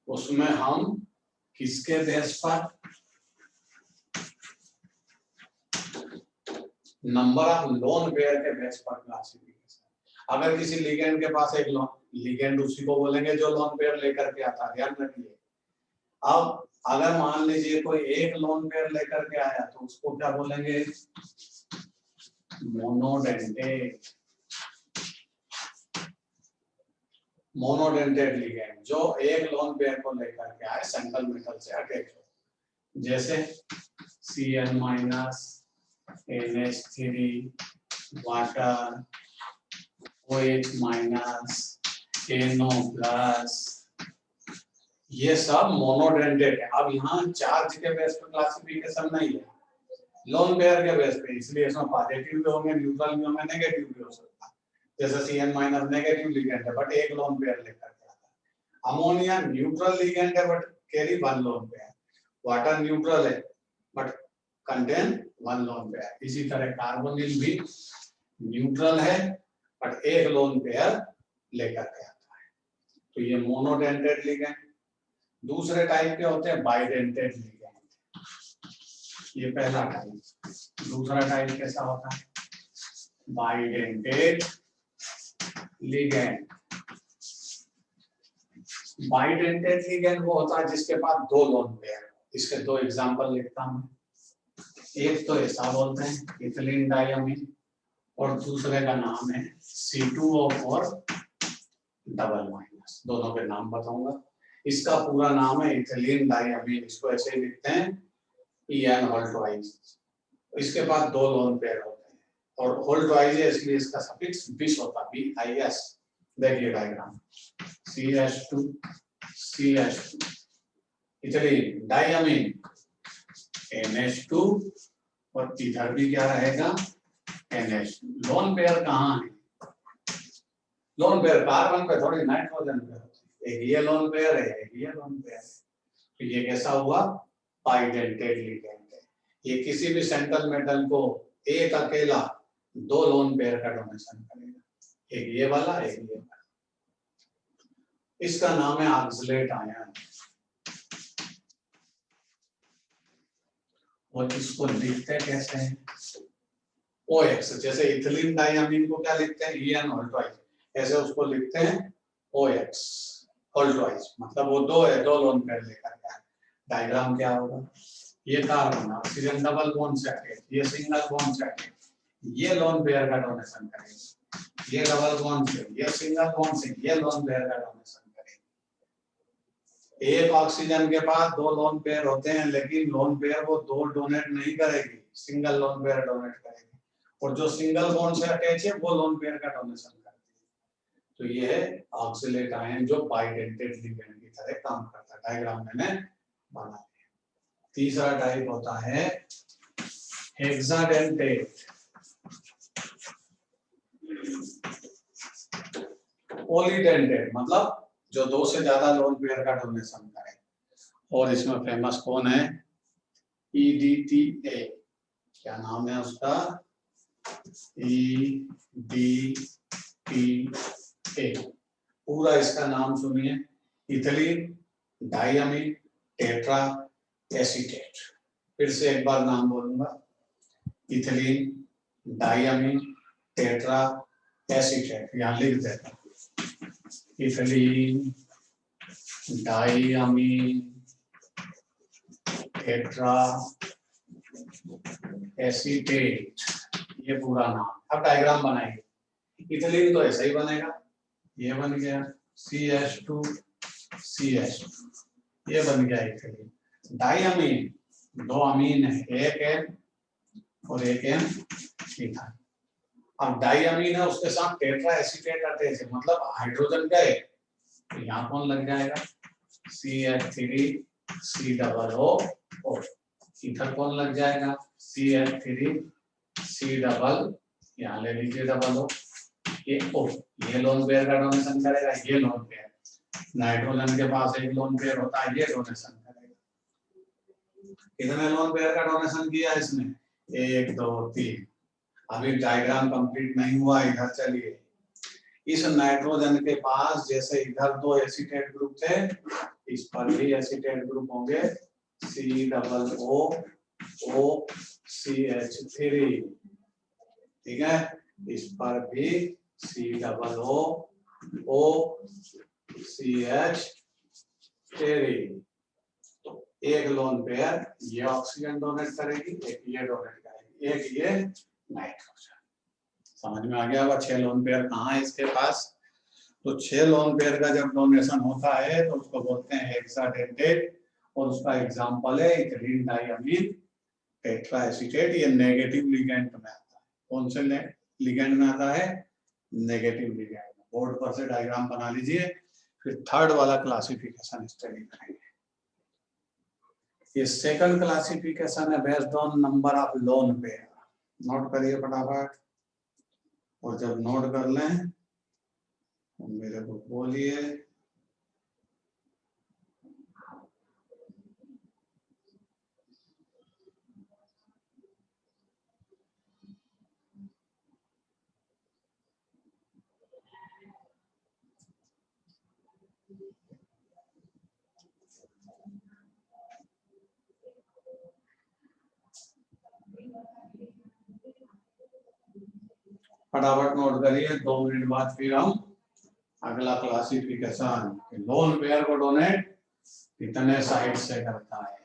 उसमें हम किसके बेस पर, नंबर ऑफ लोन पेयर के बेस पर क्लासिफिकेशन। अगर किसी लिगेंड के पास एक लिगेंड उसी को बोलेंगे जो लोन पेयर लेकर के आता है, ध्यान रखिए। अब अगर मान लीजिए कोई एक लोन पेयर लेकर के आया तो उसको क्या बोलेंगे, मोनोडेंटेट। मोनोडेंटेट लिगेंड जो एक लोन पेयर को लेकर के आए सेंट्रल मेटल से अटैच हो, जैसे Cn minus, NH3, water, OH minus, NO plus, ये सब मोनोडेंटेट है। अब यहाँ चार्ज के बेस पर क्लासिफिकेशन नहीं है, लोन पेयर के बेस पे, इसलिए इसमें पॉजिटिव भी होंगे, न्यूट्रल भी होंगे, नेगेटिव भी हो सकता है। जैसे Cn माइनस नेगेटिव लिगेंड है बट एक लोन पेयर लेकर के आता है। अमोनिया न्यूट्रल लिगेंड है but carry one lone pair. Water neutral है but contain one lone pair. इसी तरह कार्बोनिल भी न्यूट्रल है बट एक लोन पेयर लेकर के आता है। तो ये मोनोडेंटेट लिगेंड। दूसरे टाइप के होते हैं बाइडेंटेट लिगेंड, ये पहला टाइप। दूसरा टाइप कैसा होता है, बाइडेंटेट लिगेंड। बाइडेंटेट लिगेंड वो होता है जिसके पास दो लोन पेयर। इसके दो एग्जांपल लिखता हूं। एक तो ऐसा बोलते हैं इथिलीन डाइअमीन, और दूसरे का नाम है C2O4 डबल माइनस। दोनों के नाम बताऊंगा। इसका पूरा नाम है इथिलीन डाइअमीन, इसको ऐसे ही लिखते हैं EN होल ट्वाइस। इसके पास दो लोन पेयर होते हैं और होल ट्वाइस है इसलिए इसका सफिक्स बिस होता है, BIS। देखिए diagram, CH2 CH2 ethylene डाइअमीन NH2 और इधर भी क्या रहेगा NH। लोन पेयर कहाँ है, लोन पेयर कार्बन पे थोड़ी नाइट्रोजन पे होती है। एक ये लोन पेयर है, एक ये लोन पेयर है। तो ये कैसा हुआ, बाइडेंटेट लिगेंड है। ये किसी भी सेंट्रल मेटल को एक अकेला दो लोन पेयर का डोनेशन करेगा, एक ये वाला एक ये वाला। इसका नाम है ऑक्सलेट आयन। और इसको लिखते कैसे हैं, OX। जैसे इथिलीन डाइअमीन को क्या लिखते हैं, EN होल ट्वाइस, ऐसे उसको लिखते हैं OX होल ट्वाइस। मतलब वो दो है, दो लोन पेयर लेकर के आए। डायग्राम क्या होगा, ये कार्बन ऑक्सीजन डबल बॉन्ड से अटैच, ये सिंगल बॉन्ड से अटैच, ये लोन पेयर का डोनेशन करेगा। ये डबल बॉन्ड से, ये सिंगल बॉन्ड से, ये लोन पेयर का डोनेशन करेगा। एक ऑक्सीजन के पास दो लोन पेयर होते हैं लेकिन लोन पेयर वो दो डोनेट नहीं करेगी, सिंगल लोन पेयर डोनेट करेगी। और जो सिंगल बॉन्ड से अटैच है वो लोन पेयर का डोनेशन करती है। तो ये है ऑक्सलेट आयन जो बाइडेंटेट लिगेंड की तरह काम करता है। डायग्राम मैंने बना दिया। तीसरा टाइप होता है हेक्साडेंटेट। पॉलीडेंटेट मतलब जो दो से ज्यादा लोन पेयर का डोनेशन करे। और इसमें फेमस कौन है, EDTA। क्या नाम है उसका, EDTA। पूरा इसका नाम सुनिए, इथिलीन डाइअमीन टेट्रा एसीटेट। फिर से एक बार नाम बोलूंगा, इथिलीन डाइअमीन टेट्रा एसीटेट। यहाँ लिख देता हूँ, इथिलीन डाइअमीन टेट्रा एसीटेट, ये पूरा नाम। अब डायग्राम बनाइए, इथिलीन तो ऐसा ही बनेगा, ये बन गया CH2 CH, ये बन गया इथिलीन। डाइअमीन, दो अमीन है, एक एन और एक एन इथाइल। अब डाइअमीन है, उसके साथ टेट्रा एसीटेट अटैच है, मतलब हाइड्रोजन गए तो यहाँ कौन लग जाएगा CH3 COO, इधर कौन लग जाएगा CH3 C डबल, यहाँ ले लीजिए डबल O, ये O, ये लोन पेयर का डोनेशन करेगा, ये लोन पेयर, नाइट्रोजन के पास एक लोन पेयर होता है, ये डोनेशन करेगा। कितने लोन पेयर का डोनेशन किया इसने, 1 2 3। अभी डायग्राम कंप्लीट नहीं हुआ, इधर चलिए। इस नाइट्रोजन के पास जैसे इधर दो एसीटेट ग्रुप थे, इस पर भी एसीटेट ग्रुप होंगे, COO CH3, ठीक है। इस पर भी COO CH3। तो एक लोन पेयर ये ऑक्सीजन डोनेट करेगी, एक ये डोनेट करेगी, एक ये नाइट्रोजन। समझ में आ गया होगा 6 लोन पेयर कहाँ है इसके पास। तो 6 लोन पेयर का जब डोनेशन होता है तो उसको बोलते हैं हेक्साडेंटेट, और उसका एग्जांपल है इथिलीन डाइअमीन टेट्रा एसीटेट। ये नेगेटिव लिगेंड में आता है। कौन से लिगेंड में आता है, नेगेटिव लिगेंड। बोर्ड पर से डायग्राम बना लीजिए, फिर थर्ड वाला क्लासिफिकेशन स्टडी करेंगे। ये सेकंड क्लासिफिकेशन है based on number of lone pair. Note करिए फटाफट, और जब नोट कर लें तो मेरे को बोलिए। फटाफट नोट करिए, 2 मिनट बाद फिर हम अगला क्लासिफिकेशन, लोन पेयर को डोनेट कितने साइड से करता है।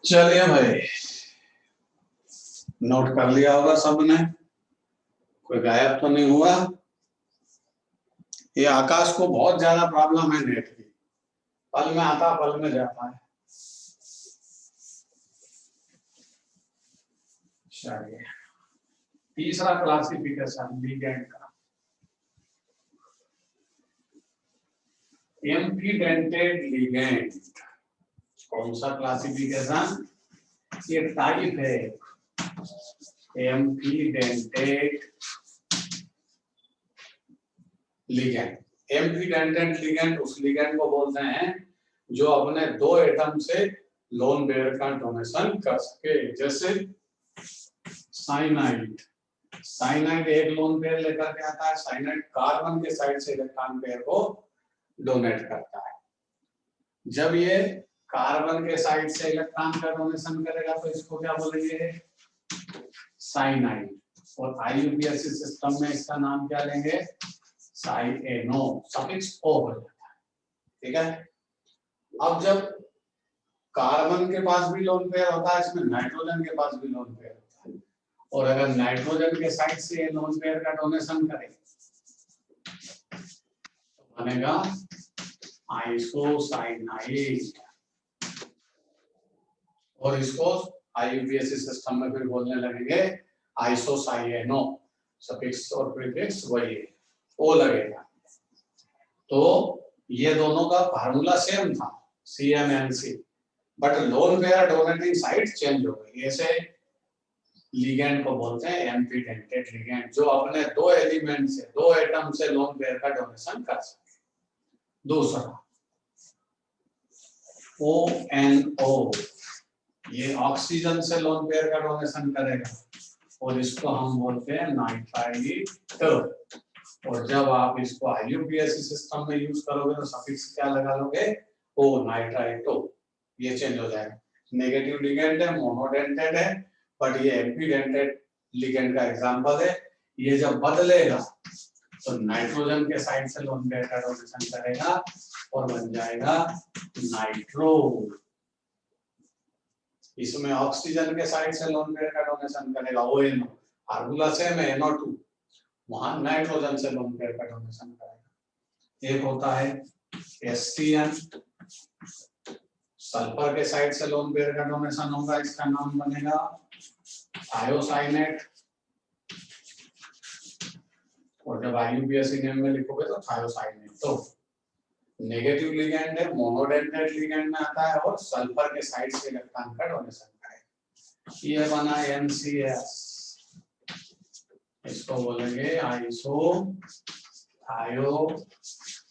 चलिए भाई, नोट कर लिया होगा सबने, कोई गायब तो नहीं हुआ। ये आकाश को बहुत ज्यादा प्रॉब्लम है नेट की, पल में आता पल में जाता है। चलिए, तीसरा क्लासिफिकेशन लिगेंड का, एम्फीडेंटेड लिगेंड। कौन सा क्लासिफिकेशन? ये टाइप है एम्फीडेंटेड लिगेंड। एम्फीडेंटेड लिगेंड उस लिगेंड को बोलते हैं जो अपने दो एटम से लोन पेयर का डोनेशन कर सके। जैसे साइनाइड, साइनाइड एक लोन पेयर लेकर के आता है। साइनाइड कार्बन के साइड से इलेक्ट्रॉन पेयर को डोनेट करता है। जब ये कार्बन के साइड से इलेक्ट्रॉन का डोनेशन करेगा तो इसको क्या बोलेंगे? साइनाइड। और आईयूपीएसी सिस्टम में इसका नाम क्या लेंगे? साइएनो, सफिक्स ओ हो जाता है। ठीक है। अब जब कार्बन के पास भी लोन पेयर होता है, इसमें नाइट्रोजन के पास भी लोन पेयर होता है, और अगर नाइट्रोजन के साइड से ये लोन पेयर का डोनेशन करें तो बनेगा आइसोसाइनाइड। और इसको आईयूपीएसी सिस्टम में फिर बोलने लगेंगे आइसोसाइएनो, सफिक्स और प्रीफिक्स वही है, ओ लगेगा। तो ये दोनों का फार्मूला सेम था, CmNC, but lone pair donating side change हो गई। ऐसे लिगेंड को बोलते हैं एम्फीडेंटेड लिगेंड, जो अपने दो एलिमेंट से, दो एटम से लोन पेयर का डोनेशन कर सके। दूसरा ONO, ये ऑक्सीजन से लोन पेयर का डोनेशन करेगा और इसको हम बोलते हैं नाइट्राइट। और जब आप इसको आईयूपीएसी सिस्टम में यूज करोगे तो सफिक्स क्या लगा लोगे? ओ नाइट्राइटो, ये चेंज हो जाएगा। नेगेटिव लिगेंड है, मोनोडेंटेड है, बट ये एम्फीडेंटेड लिगेंड का एग्जांपल है। ये जब बदलेगा तो नाइट्रोजन के साइड से लोन पेयर का डोनेशन करेगा और बन जाएगा नाइट्रो। इसमें ऑक्सीजन के साइड से लोन पेयर का डोनेशन करेगा ONO, फार्मूला सेम है NO2, वहां नाइट्रोजन से लोन पेयर का डोनेशन करेगा। एक होता है SCN, सल्फर के साइड से लोन पेयर का डोनेशन होगा, इसका नाम बनेगा थायोसाइनेट। और जब आईयूपीएसी नेम में लिखोगे तो थायोसाइनेट। तो नेगेटिव लिगेंड है, मोनोडेंटेड लिगेंड में आता है और सल्फर के साइड से इलेक्ट्रॉन का डोनेशन करेगा। ये बना NCS, इसको बोलेंगे आइसो थायोसाइनेट,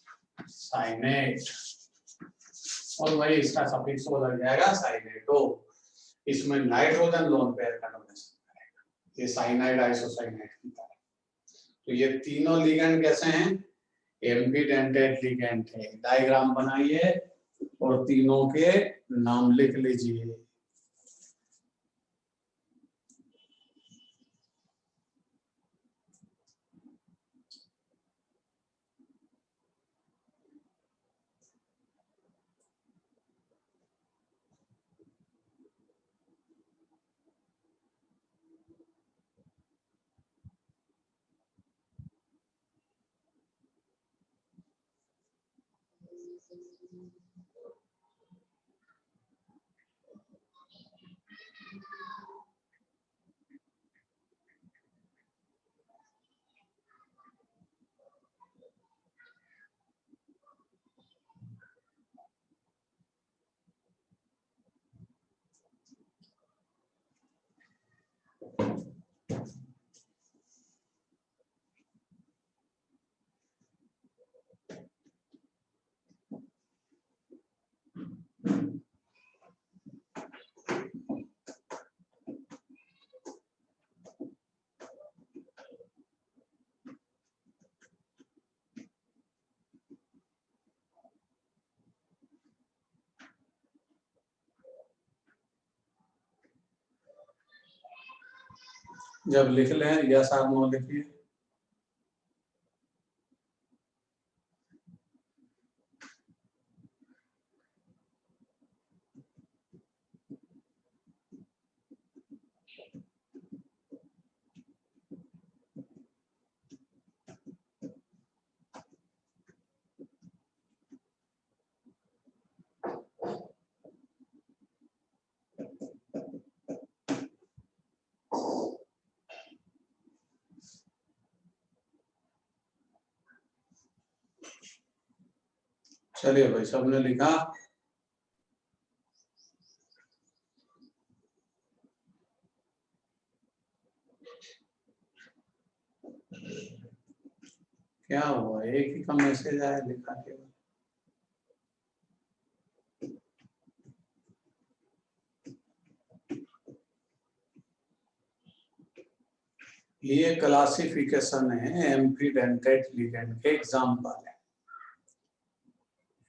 और वही इसका सफिक्स हो लग जाएगा साइनेटो। इसमें नाइट्रोजन लोन पेयर का डोनेशन करेगा, ये साइनाइड आइसोसाइनेट की तरह। तो ये तीनों लिगेंड कैसे हैं? एम्फीडेंटेड लिगेंड है। डायग्राम बनाइए और तीनों के नाम लिख लीजिए। जब लिख लें यस और नो लिखिए। चलिए भाई, सबने लिखा? क्या हुआ, एक ही का मैसेज आया, लिखा केवल। ये क्लासिफिकेशन है एम्फीडेंटेट लिगेंड के एग्जाम्पल है।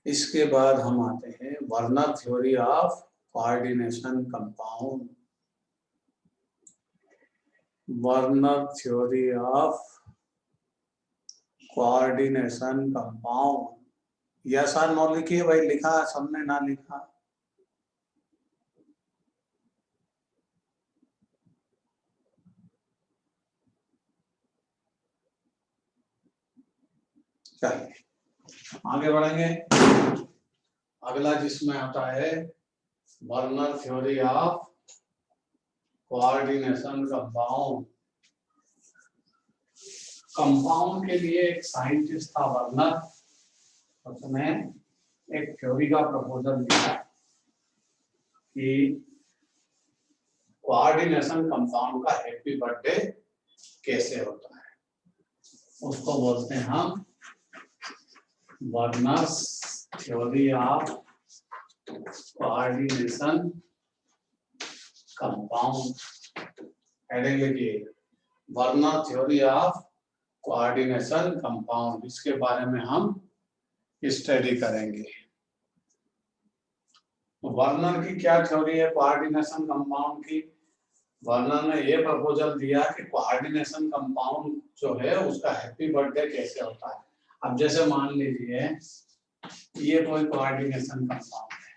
इसके बाद हम आते हैं Werner theory of coordination compound. Werner theory of coordination compound. Yes और नो लिखिए भाई, लिखा सबने? ना लिखा? चलिए आगे बढ़ेंगे। अगला जिसमें आता है Werner theory of coordination compound. Compound के लिए एक साइंटिस्ट था वर्नर, उसने एक थ्योरी का प्रपोजल दिया कि कोऑर्डिनेशन कंपाउंड का हैप्पी बर्थडे कैसे होता है। उसको बोलते हैं हम Werner's theory of coordination compound. Heading लिखिए, Werner theory of coordination compound. इसके बारे में हम स्टडी करेंगे। वर्नर की क्या थ्योरी है कोऑर्डिनेशन कंपाउंड की? वर्नर ने ये प्रपोजल दिया कि कोऑर्डिनेशन कंपाउंड जो है उसका हैप्पी बर्थडे कैसे होता है। अब जैसे मान लीजिए ये कोई कोऑर्डिनेशन कंपाउंड है,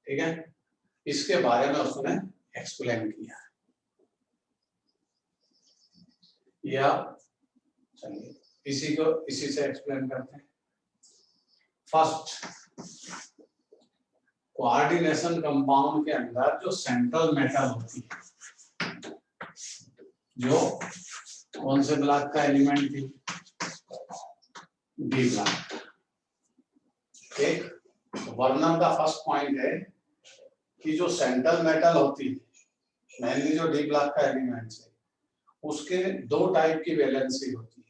ठीक है? इसके बारे में उसने एक्सप्लेन किया, या चलिए इसी से एक्सप्लेन करते हैं। फर्स्ट, कोऑर्डिनेशन कंपाउंड के अंदर जो सेंट्रल मेटल होती है, जो कौन से ब्लॉक का एलिमेंट थी? D block. एक वर्नर का फर्स्ट पॉइंट है कि जो सेंट्रल मेटल होती है, मेनली जो डी ब्लॉक का एलिमेंट है, उसके दो टाइप की वैलेंसी होती है।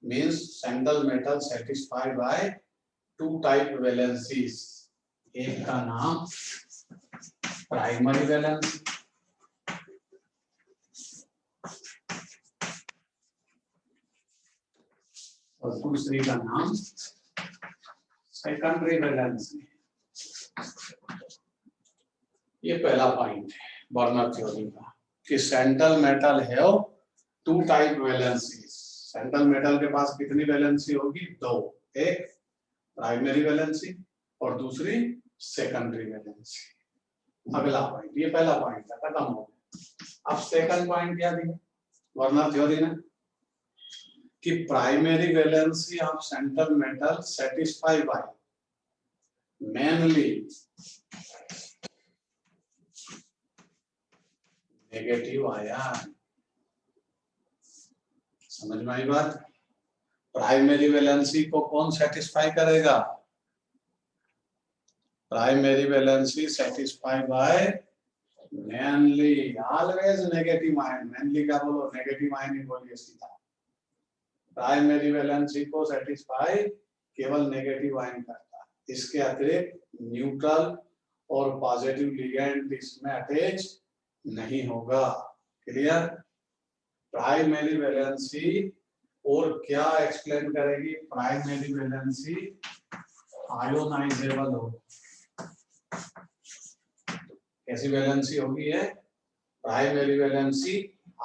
Means central metal satisfied by two type valencies. एक का नाम प्राइमरी वैलेंसी और दूसरी का नाम सेकेंडरी वैलेंसी। ये पहला पॉइंट है वर्नर थ्योरी का कि सेंट्रल मेटल है two type valency. Central metal के पास कितनी वैलेंसी होगी? दो। एक प्राइमरी वैलेंसी और दूसरी सेकेंडरी वैलेंसी। अगला पॉइंट, ये पहला पॉइंट था, खत्म हो गया। अब सेकंड पॉइंट क्या दिया वर्नर थ्योरी ने? कि primary valency of central metal satisfy by mainly negative ion. समझ में आई बात? प्राइमरी वैलेंसी को कौन सेटिस्फाई करेगा? Primary valency satisfy by mainly always negative ion. Mainly क्या बोलो? नेगेटिव आयन ही बोलिए सीधा। प्राइमरी वैलेंसी को सेटिस्फाई केवल नेगेटिव आयन करता है। इसके अतिरिक्त न्यूट्रल और पॉजिटिव लिगेंड इसमें अटैच नहीं होगा। क्लियर? प्राइमरी वैलेंसी और क्या एक्सप्लेन करेगी? प्राइमरी वैलेंसी आयोनाइजेबल हो। कैसी वैलेंसी होगी है? प्राइमरी वैलेंसी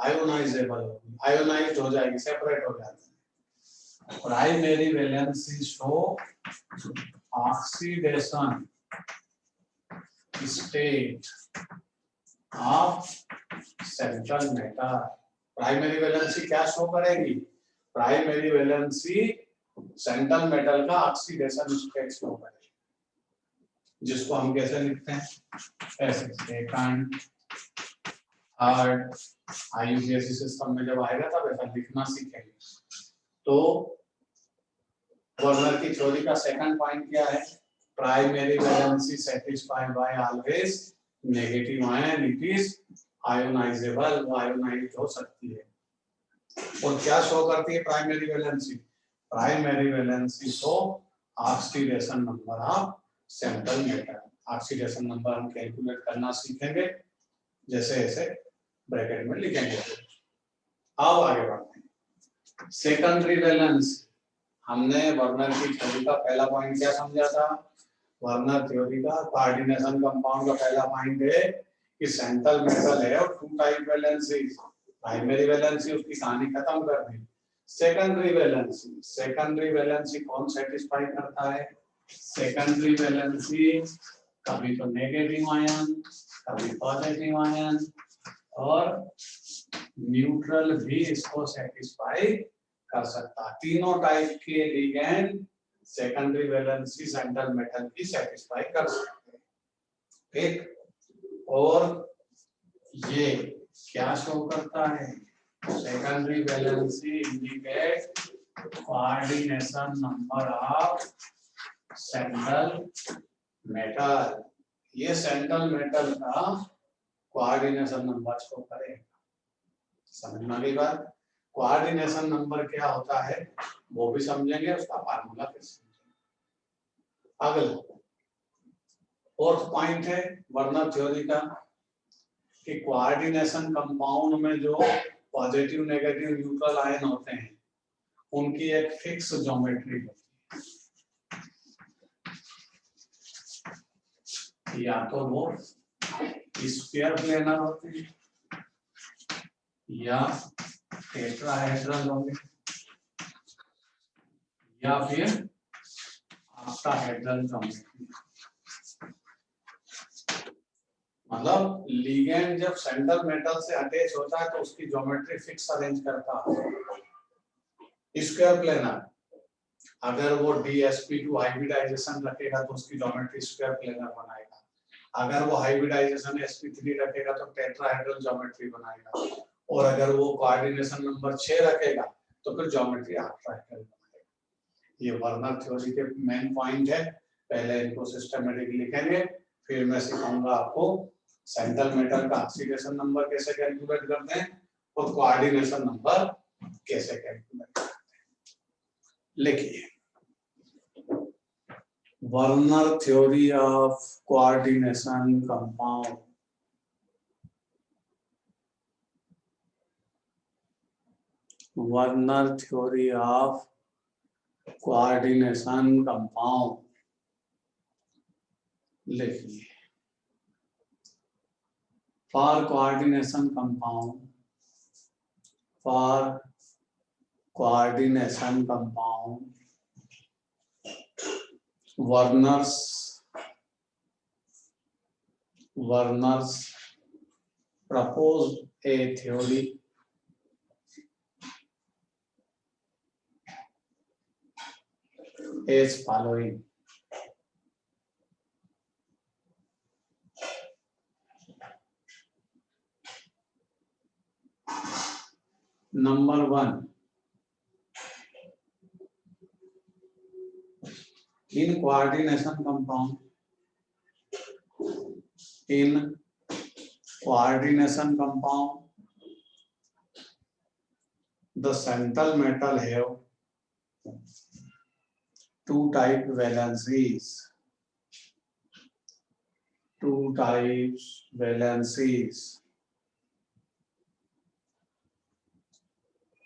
आयोनाइजेबल होगी, आयोनाइज्ड हो जाएगी, सेपरेट हो जाती है। Primary valency show oxidation state of central metal. Primary valency क्या शो करेगी? प्राइमरी वैलेंसी सेंट्रल मेटल का ऑक्सीडेशन स्टेट शो करेगी, जिसको हम कैसे लिखते हैं? ऐसे, सेकंड थर्ड, आईयूपीएसी सिस्टम में जब आएगा तब ऐसा लिखना सीखेंगे। तो वर्नर की थ्योरी का सेकंड पॉइंट क्या है? Primary valency satisfied by always negative ion, it is ionisable, वो आयोनाइज हो सकती है। और क्या शो करती है primary valency? Primary valency show oxidation number of central metal. Oxidation number हम कैलकुलेट करना सीखेंगे, जैसे ऐसे ब्रैकेट में लिखेंगे। अब आगे बढ़ते हैं। सेकेंडरी वैलेंस, हमने वर्नर की थ्योरी का पहला पॉइंट क्या समझा था? वर्नर थ्योरी का कोऑर्डिनेशन कंपाउंड का पहला पॉइंट है कि सेंट्रल मेटल है और two type valency. Primary valency उसकी कहानी खत्म कर दी। सेकेंडरी वैलेंसी, सेकेंडरी वैलेंसी कौन सेटिस्फाई करता है? सेकेंडरी वैलेंसी कभी तो नेगेटिव आयन, कभी पॉजिटिव आयन, और न्यूट्रल भी इसको सेटिस्फाई कर सकता है। तीनों टाइप के ligand secondary valency central metal की सेटिस्फाई कर सकते हैं। ठीक, और ये क्या शो करता है? Secondary valency indicate coordination number of central metal. ये सेंट्रल मेटल का कोऑर्डिनेशन नंबर शो करेगा। समझ में आ गई बात? कोऑर्डिनेशन नंबर क्या होता है वो भी समझेंगे, उसका फार्मूला फिर समझेंगे। अगला फोर्थ पॉइंट है वर्नर थ्योरी का कि कोऑर्डिनेशन कंपाउंड में जो पॉजिटिव, नेगेटिव, न्यूट्रल आयन होते हैं उनकी एक फिक्स ज्योमेट्री होती है। या तो वो स्फीयर प्लेनर होते हैं या टेट्राहेड्रल होंगे या फिर ऑक्टाहेड्रल ज्योमेट्री। मतलब लिगेंड जब सेंट्रल मेटल से अटैच होता है तो उसकी ज्योमेट्री फिक्स अरेंज करता है। स्क्वायर प्लेनर, अगर वो DsP2 हाइब्रिडाइजेशन रखेगा तो उसकी ज्योमेट्री स्क्वायर प्लेनर बनाएगा। अगर वो हाइब्रिडाइजेशन sp3 रखेगा तो टेट्राहेड्रल ज्योमेट्री बनाएगा। और अगर वो कोऑर्डिनेशन नंबर 6 रखेगा तो फिर ज्योमेट्री ऑक्टाहेड्रल बनाएगा। ये वर्नर थ्योरी के मेन पॉइंट है। पहले इनको सिस्टमैटिक लिखेंगे, फिर मैं सिखाऊंगा आपको सेंट्रल मेटल का ऑक्सीडेशन नंबर कैसे कैलकुलेट करते हैं और कोऑर्डिनेशन नंबर कैसे कैलकुलेट करते हैं। लिखिए, Werner theory of coordination compound. Werner theory of coordination compound लिखिए। For coordination compound, for coordination compound, Werner's proposed a theory as following. Number 1, in coordination compound, the central metal have two type valencies. Two types valencies.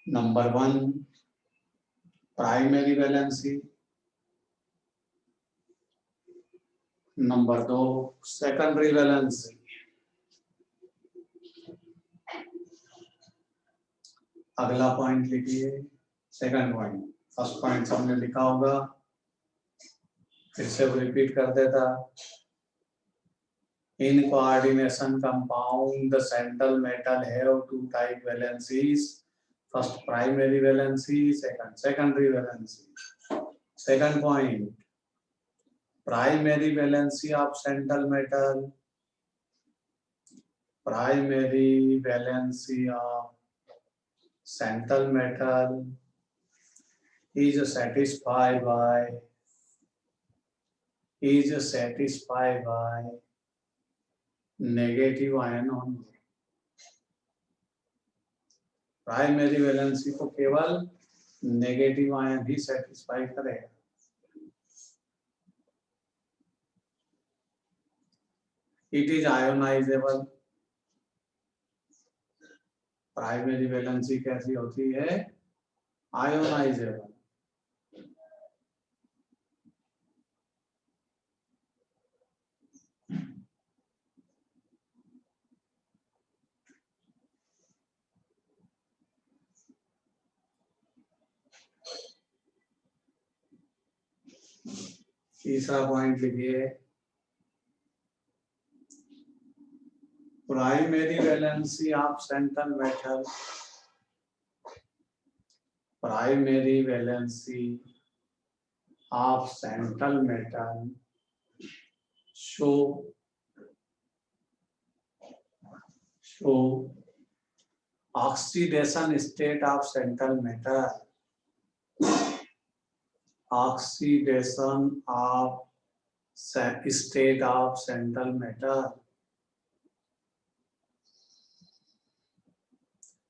Number 1, primary valency. Number 2, secondary valency. अगला point लिखिए, second point. First point सबने लिखा होगा, फिर से वो repeat कर देता। In coordination compound, the central metal have two type valencies. First primary valency, second secondary valency. Second point, primary valency of central metal. Primary valency of central metal is satisfied by negative ion only. Primary valency को केवल negative ion ही satisfy करेगा। It is ionisable. Primary valency कैसी होती है? Ionisable. तीसरा point लिखिए, primary valency of central metal. Primary valency of central metal show oxidation state of central metal. Oxidation of state of central metal,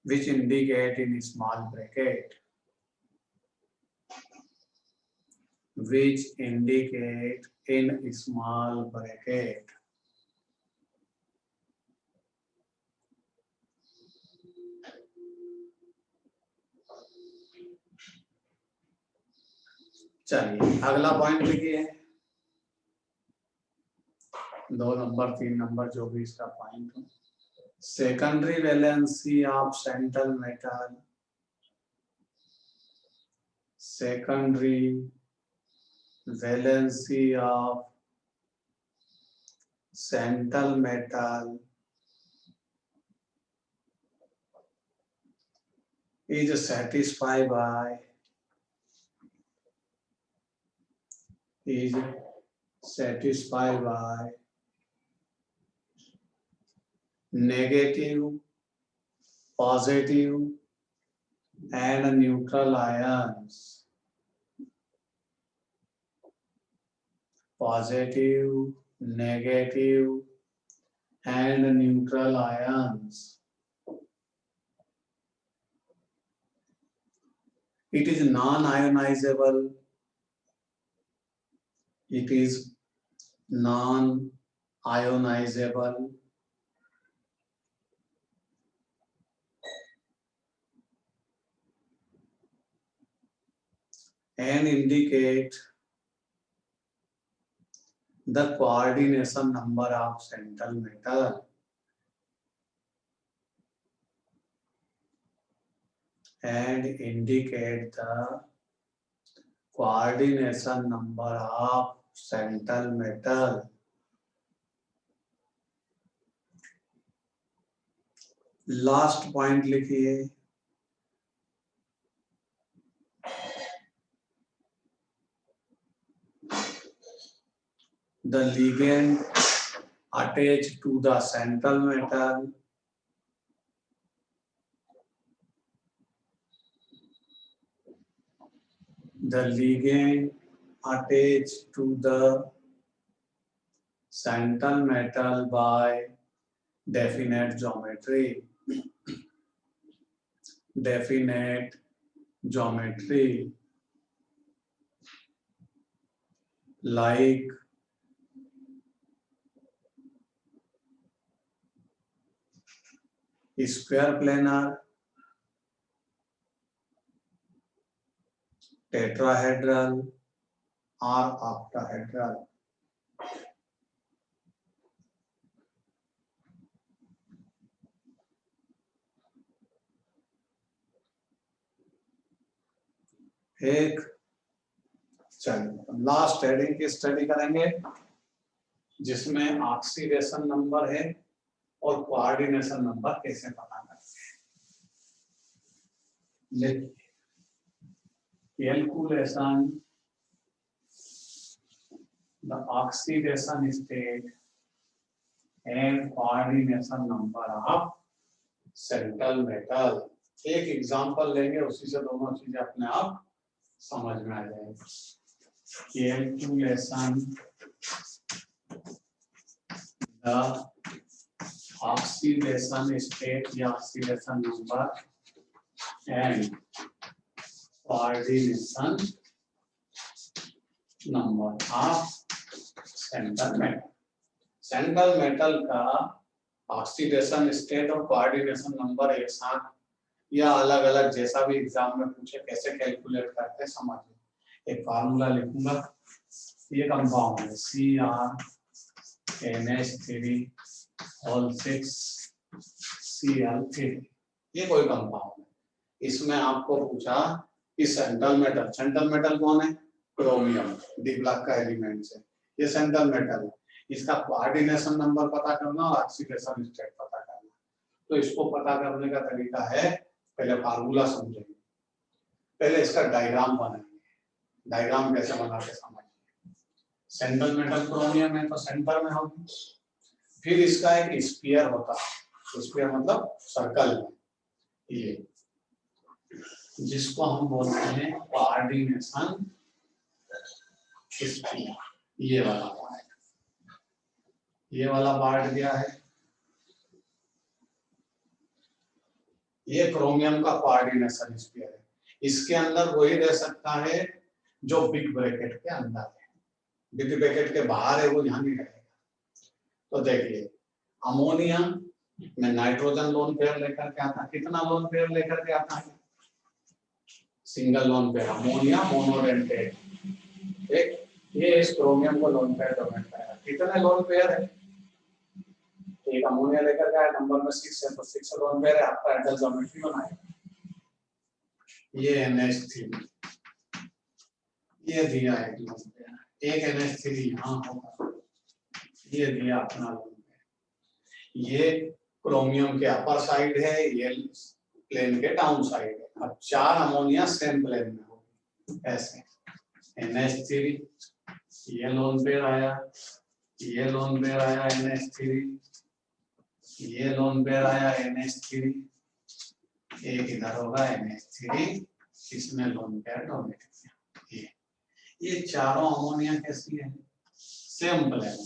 which indicate in small bracket, which indicate in small bracket. चलिए अगला point लिखिए, 2 number 3 number जो भी इसका point हो। Secondary valency of central metal. Secondary valency of central metal is satisfied by negative, positive and neutral ions. Positive, negative and neutral ions. It is non-ionizable. It is non-ionizable. And indicate the coordination number of central metal. And indicate the coordination number of central metal. Last point लिखिए, the ligand attached to the central metal the ligand attached to the central metal by definite geometry. Definite geometry like square planar, tetrahedral or octahedral. एक चलिए last heading की study करेंगे जिसमें oxidation number है और coordination number कैसे पता करेंगे। Calculation the oxidation state and coordination number of central metal. एक एग्जांपल लेंगे, उसी से दोनों चीजें अपने आप समझ में आ जाएगी। कैलकुलेशन द ऑक्सीडेशन स्टेट या oxidation number and coordination number of central metal. Central metal का ऑक्सीडेशन स्टेट और कोऑर्डिनेशन नंबर एक साथ या अलग अलग जैसा भी एग्जाम में पूछे कैसे कैलकुलेट करते हैं समझिए। एक फार्मूला लिखूंगा, ये कंपाउंड है CrNH3 6Cl3, ये कोई कंपाउंड है। इसमें आपको पूछा कि सेंट्रल मेटल कौन है? क्रोमियम, डी ब्लॉक का एलिमेंट है, ये सेंट्रल मेटल है। इसका कोऑर्डिनेशन नंबर पता करना और ऑक्सीडेशन स्टेट पता करना। तो इसको पता करने का तरीका है, पहले फार्मूला समझेंगे, पहले इसका डायग्राम बनाएंगे। डायग्राम कैसे बनाते समझिए। सेंट्रल मेटल क्रोमियम है तो सेंटर में होगी, फिर इसका एक स्फीयर होता है, स्फीयर मतलब सर्कल में, ये जिसको हम बोलते हैं कोऑर्डिनेशन स्फीयर। ये वाला पार्ट, ये वाला पार्ट क्या है? ये क्रोमियम का कोऑर्डिनेशन स्फीयर है। इसके अंदर वही रह सकता है जो बिग ब्रैकेट के अंदर है, बिग ब्रैकेट के बाहर है वो यहाँ नहीं रहेगा। तो देखिए अमोनिया में नाइट्रोजन लोन पेयर लेकर के आता है। कितना लोन पेयर लेकर के आता है? Single lone pair. Ammonia monodentate, एक ये इस क्रोमियम को लोन पेयर डोनेट करेगा। कितने लोन पेयर है? एक अमोनिया लेकर के नंबर में 6 है तो 6 लोन पेयर है। आपका एडल ज्योमेट्री बनाएगा। ये NH3 ये दिया है लोन पेयर, एक NH3 यहाँ होगा, ये दिया अपना लोन पेयर। ये क्रोमियम के अपर साइड है, ये प्लेन के डाउन साइड है। अब 4 अमोनिया सेम प्लेन में होगी ऐसे। NH3 ये लोन पेयर आया, ये लोन पेयर आया NH3, ये लोन पेयर आया NH3, एक इधर होगा NH3, इसमें लोन पेयर डोनेट किया। ये चारों अमोनिया कैसी है? Same plane.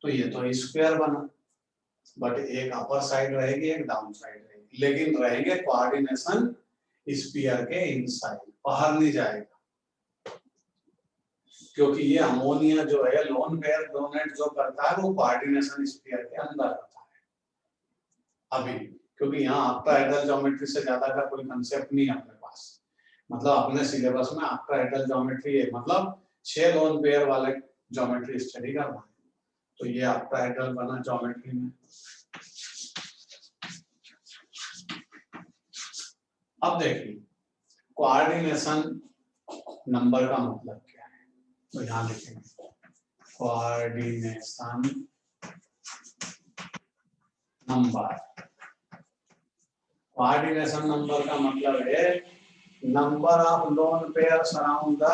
तो ये तो स्क्वायर बना, बट एक अपर साइड रहेगी एक डाउन साइड रहेगी, लेकिन रहेंगे कोऑर्डिनेशन स्फीयर के इनसाइड, बाहर नहीं जाएगा। क्योंकि ये अमोनिया जो है लोन पेयर डोनेट जो करता है वो कोऑर्डिनेशन स्फीयर के अंदर होता है अभी, क्योंकि यहाँ आपका एडल ज्योमेट्री से ज्यादा का कोई कंसेप्ट नहीं है अपने पास। मतलब अपने सिलेबस में आपका एडल ज्योमेट्री है, मतलब 6 लोन पेयर वाले ज्योमेट्री स्टडी करना है। तो ये आपका एडल बना ज्योमेट्री में। अब देखिए कोऑर्डिनेशन नंबर का मतलब क्या है, तो यहाँ लिखेंगे कोऑर्डिनेशन नंबर। कोऑर्डिनेशन नंबर का मतलब है number of lone pair around the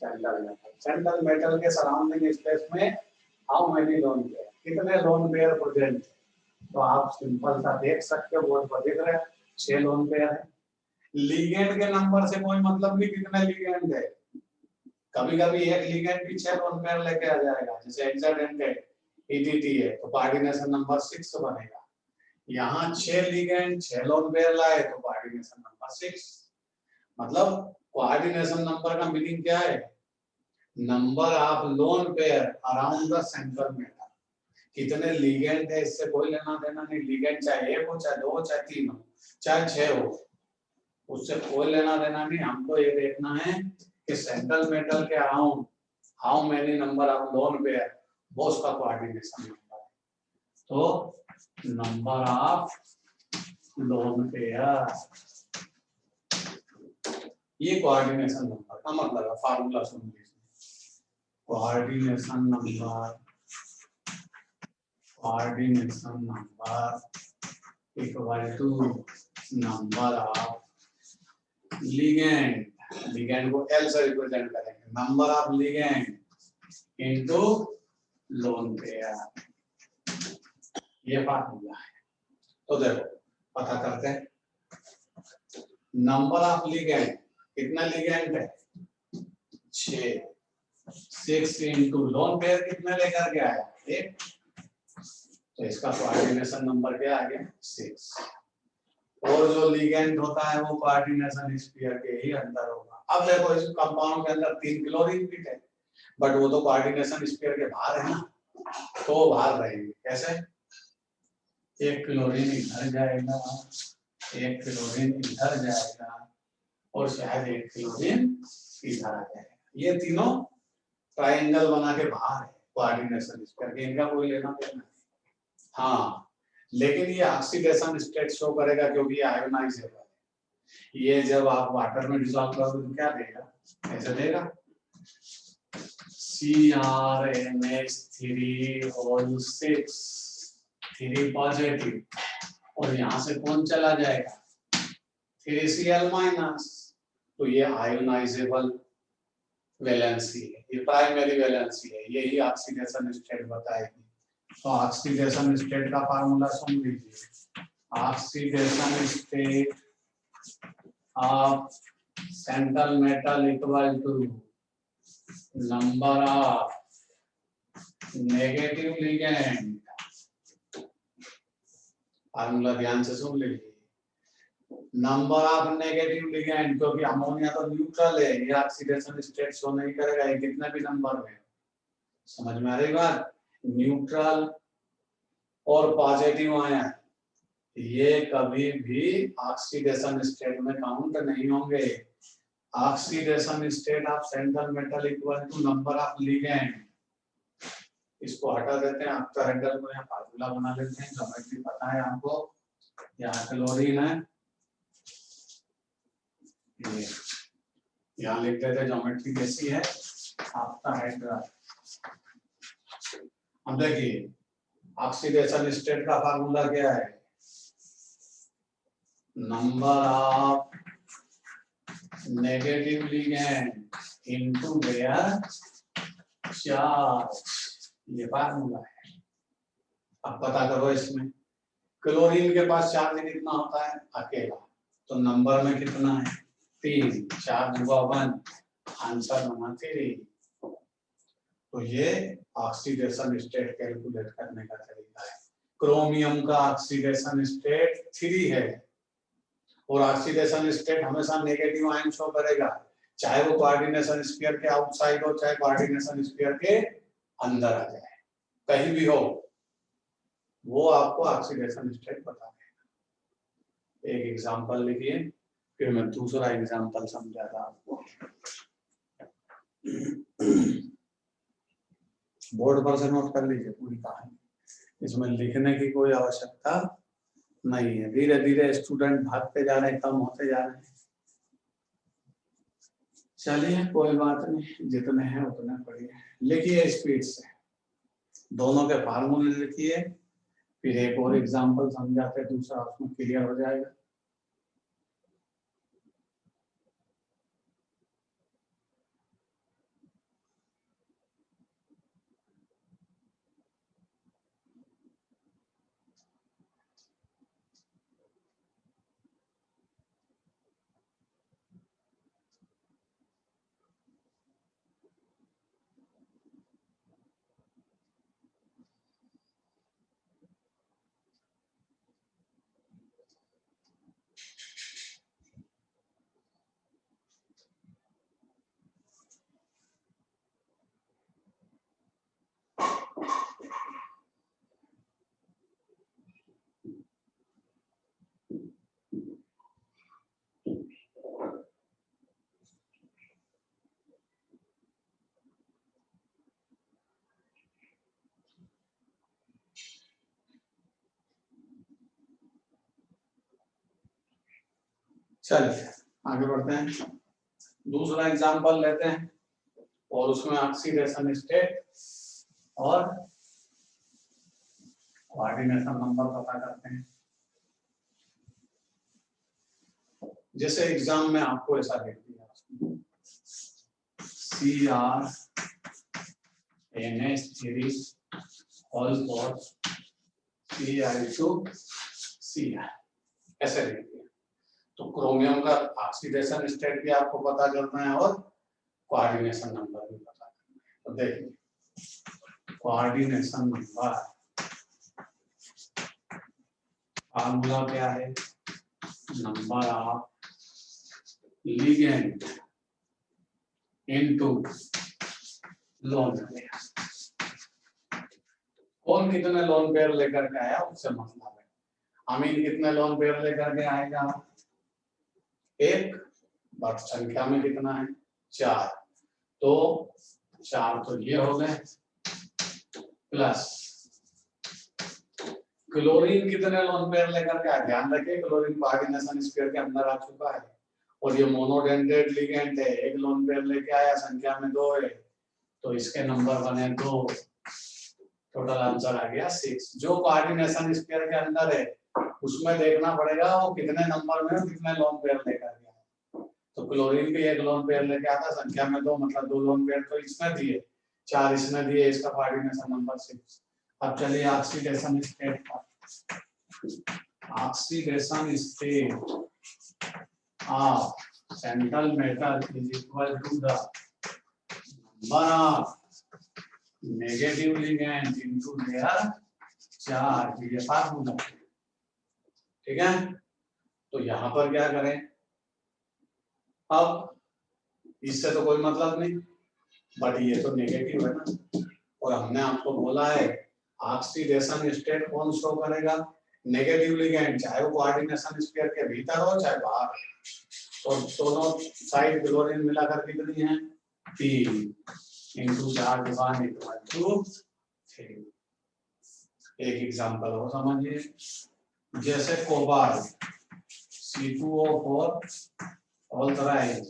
central metal. Central metal के सराउंडिंग स्पेस में हाउ मेनी लोन पेयर, कितने लोन पेयर प्रेजेंट। तो आप सिंपल सा देख सकते हो, बोर्ड पर दिख रहा है 6 लोन पेयर है। लिगेंड के नंबर से कोई मतलब नहीं कितने लिगेंड है, कभी कभी एक लिगेंड भी 6 लोन पेयर लेके आ जाएगा। जैसे हेक्साडेंट है, EDT है, तो कोऑर्डिनेशन नंबर 6 बनेगा। यहाँ 6 लिगेंड 6 लोन पेयर लाए तो कोऑर्डिनेशन नंबर 6। मतलब कोऑर्डिनेशन नंबर का मीनिंग क्या है? Number of lone pair around the central metal. कितने लिगेंड है इससे कोई लेना देना नहीं। लिगेंड चाहे 1 हो चाहे 2 हो चाहे 3 हो चाहे 6 हो, उससे कोई लेना देना नहीं। हमको ये देखना है कि सेंट्रल मेटल के around how many number of lone pair, वो उसका कोऑर्डिनेशन नंबर है। तो नंबर ऑफ लोन पेयर ये कोऑर्डिनेशन नंबर का मतलब है, फार्मूला सुन लीजिए। Coordination number equal to number of ligand, ligand को एल से रिप्रेजेंट करेंगे, number of ligand into lone pair, ये फार्मूला है। तो देखो पता करते हैं, नंबर ऑफ लिगेंड, कितना लिगेंड है 6, 6 इंटू लोन पेयर कितने लेकर के आया 1, तो इसका कोऑर्डिनेशन नंबर क्या आ गया 6। और जो लिगेंड होता है वो कोऑर्डिनेशन स्फीयर के ही अंदर होगा। अब देखो इस कंपाउंड के अंदर 3 क्लोरीन भी है, बट वो तो कोऑर्डिनेशन स्फीयर के बाहर है ना, तो बाहर रहेंगे। कैसे, एक क्लोरीन इधर जाएगा, एक क्लोरीन इधर जाएगा, और शायद एक क्लोरीन इधर आ जाएगा। ये तीनों ट्रायंगल बना के बाहर है कोऑर्डिनेशन स्फीयर के, इनका कोई लेना देना नहीं। हाँ, लेकिन ये ऑक्सीडेशन स्टेट शो करेगा क्योंकि ये आयोनाइजेबल है। ये जब आप वाटर में डिसॉल्व करोगे तो क्या देगा, ऐसे देगा CrNH3O6 3 पॉजिटिव, और यहाँ से कौन चला जाएगा 3Cl माइनस, तो ये आयोनाइजेबल वैलेंसी है, ये प्राइमरी वैलेंसी है, यही ऑक्सीडेशन स्टेट बताएगी। तो ऑक्सीडेशन स्टेट का फार्मूला सुन लीजिए, oxidation state of central metal equal to number of negative ligand, formula ध्यान से सुन लीजिए, नंबर ऑफ नेगेटिव लिगेंड, क्योंकि अमोनिया तो न्यूट्रल है, ये ऑक्सीडेशन स्टेट शो नहीं करेगा, ये कितने भी नंबर में। समझ में आ रही बात, न्यूट्रल और पॉजिटिव आयन ये कभी भी ऑक्सीडेशन स्टेट में काउंट नहीं होंगे। Oxidation state of central metal equal to number of ligand, इसको हटा देते हैं, ऑक्टाहेड्रल को यहाँ फार्मूला बना लेते हैं, ज्योमेट्री पता है आपको, यहाँ क्लोरीन है, यहाँ लिख देते हैं ज्योमेट्री कैसी है ऑक्टाहेड्रल। अब देखिए ऑक्सीडेशन स्टेट का फार्मूला क्या है, number of negative ligand into their charge, ये फार्मूला है। अब पता करो इसमें क्लोरीन के पास चार्ज कितना होता है अकेला, तो नंबर में कितना है 3, चार्ज हुआ 1, आंसर बना 3। तो ये ऑक्सीडेशन स्टेट कैलकुलेट करने का तरीका है। क्रोमियम का ऑक्सीडेशन स्टेट 3 है, और ऑक्सीडेशन स्टेट हमेशा नेगेटिव आयन शो करेगा, चाहे वो कोऑर्डिनेशन स्फीयर के आउटसाइड हो, चाहे कोऑर्डिनेशन स्फीयर के अंदर आ जाए, कहीं भी हो, वो आपको ऑक्सीडेशन स्टेट बता देगा। एक एग्जांपल लिखिए, फिर मैं दूसरा एग्जांपल समझाता आपको। बोर्ड पर से नोट कर लीजिए पूरी कहानी, इसमें लिखने की कोई आवश्यकता नहीं है। धीरे धीरे स्टूडेंट भागते जा रहे हैं, कम होते जा रहे हैं। चलिए कोई बात नहीं, जितने हैं उतने पढ़िए। लिखिए स्पीड से, दोनों के फार्मूले लिखिए, फिर एक और एग्जांपल समझाते दूसरा, उसमें क्लियर हो जाएगा। चलिए आगे बढ़ते हैं। दूसरा एग्जांपल लेते हैं और उसमें ऑक्सीडेशन स्टेट और कोऑर्डिनेशन नंबर पता करते हैं। जैसे एग्जाम में आपको ऐसा देख दिया CrNH3 होल फॉर Cl2Cl ऐसे लिख दिया। तो क्रोमियम का ऑक्सीडेशन स्टेट भी आपको पता करना है और कोऑर्डिनेशन नंबर भी पता करना है। तो देखिए कोऑर्डिनेशन नंबर फार्मूला क्या है, number of ligand into lone pair. कौन कितने लोन पेयर लेकर के आया उससे मतलब है। अमीन कितने लोन पेयर लेकर के आएगा, एक, बट संख्या में कितना है 4, तो 4 तो ये हो गए, प्लस क्लोरीन कितने लोन पेयर लेकर के आया। ध्यान रखिए क्लोरीन कोऑर्डिनेशन स्फीयर के अंदर आ चुका है और ये मोनोडेंटेड लिगेंड है, एक लोन पेयर लेके आया, संख्या में 2 है, तो इसके नंबर बने 2, टोटल आंसर आ गया 6। जो कोऑर्डिनेशन स्फीयर के अंदर है उसमें देखना पड़ेगा वो कितने नंबर में कितने लोन पेयर लेकर गया। तो क्लोरीन के एक लोन पेयर लेके आता, संख्या में 2, मतलब 2 लोन पेयर तो इसमें दिए, 4 इसमें दिए, इसका कोऑर्डिनेशन नंबर 6। अब चलिए oxidation state, oxidation state of central metal is equal to the number of negative ligand into their charge, ये फार्मूला। ठीक है, तो यहां पर क्या करें, अब इससे तो कोई मतलब नहीं, बट ये तो नेगेटिव है ना, और हमने आपको बोला है ऑक्सीडेशन स्टेट कौन शो करेगा, नेगेटिव लिगेंड, चाहे वो कोऑर्डिनेशन स्फीयर के भीतर हो चाहे बाहर। तो दोनों साइड क्लोरीन मिलाकर कितनी है 3 इनटू 4 डिवाइड इक्वल टू 3। एक एग्जांपल और समझिए, जैसे कोबाल्ट C2O4 ऑल्थराइज,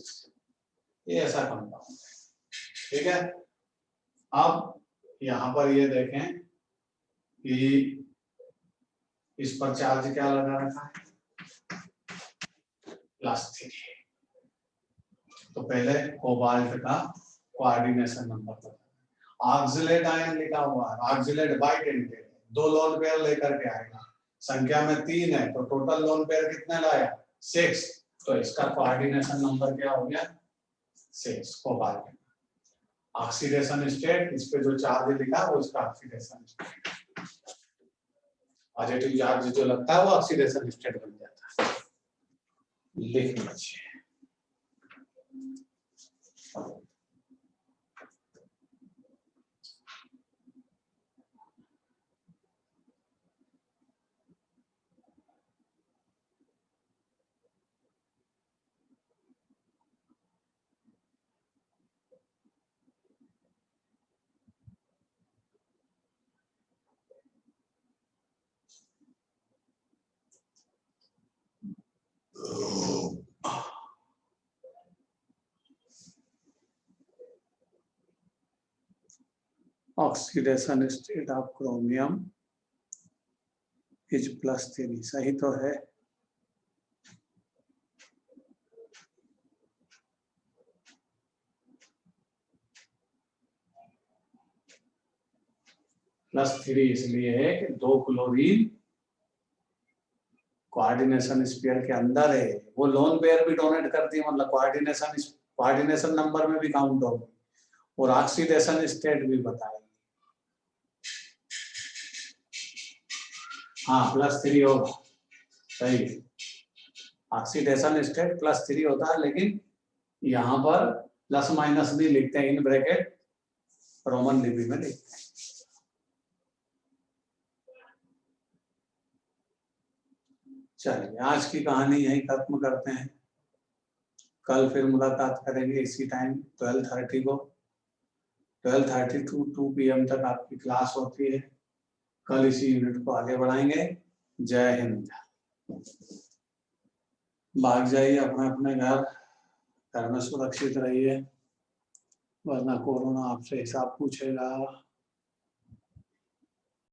ये ऐसा कंपाउंड है। ठीक है, अब यहां पर ये देखें कि इस पर चार्ज क्या लगा रखा है +3। तो पहले कोबाल्ट का कोऑर्डिनेशन नंबर पता। ऑक्सलेट आयन लिखा हुआ है, ऑक्सलेट बाइडेंटेड, 2 लोन पेयर लेकर के आएगा, संख्या में 3 है, तो टोटल लोन पेयर कितने लाया 6, तो इसका कोऑर्डिनेशन नंबर क्या हो गया 6 कोबाल्ट। ऑक्सीडेशन स्टेट, इस पे जो चार्ज लिखा वो इसका ऑक्सीडेशन स्टेट, पॉजिटिव चार्ज जो लगता है वो ऑक्सीडेशन स्टेट बन जाता है। लिख लीजिए oxidation state of chromium is +3, सही तो है। +3 इसलिए है कि 2 क्लोरीन कोऑर्डिनेशन स्फीयर के अंदर है, वो लोन पेयर भी डोनेट करती है, मतलब कोऑर्डिनेशन नंबर में भी काउंट होगी और ऑक्सीडेशन स्टेट भी बताएगी। हाँ +3 होगा, सही, ऑक्सीडेशन स्टेट +3 होता है, लेकिन यहाँ पर प्लस माइनस नहीं लिखते हैं, इन ब्रैकेट रोमन लिपि में लिखते हैं। चलिए आज की कहानी यही खत्म करते हैं, कल फिर मुलाकात करेंगे इसी टाइम 12:30 को। 12:30 to 2 PM तक आपकी क्लास होती है। कल इसी यूनिट को आगे बढ़ाएंगे। जय हिंद। भाग जाइए अपने अपने घर। घर में सुरक्षित रहिए, वरना कोरोना आपसे हिसाब पूछेगा।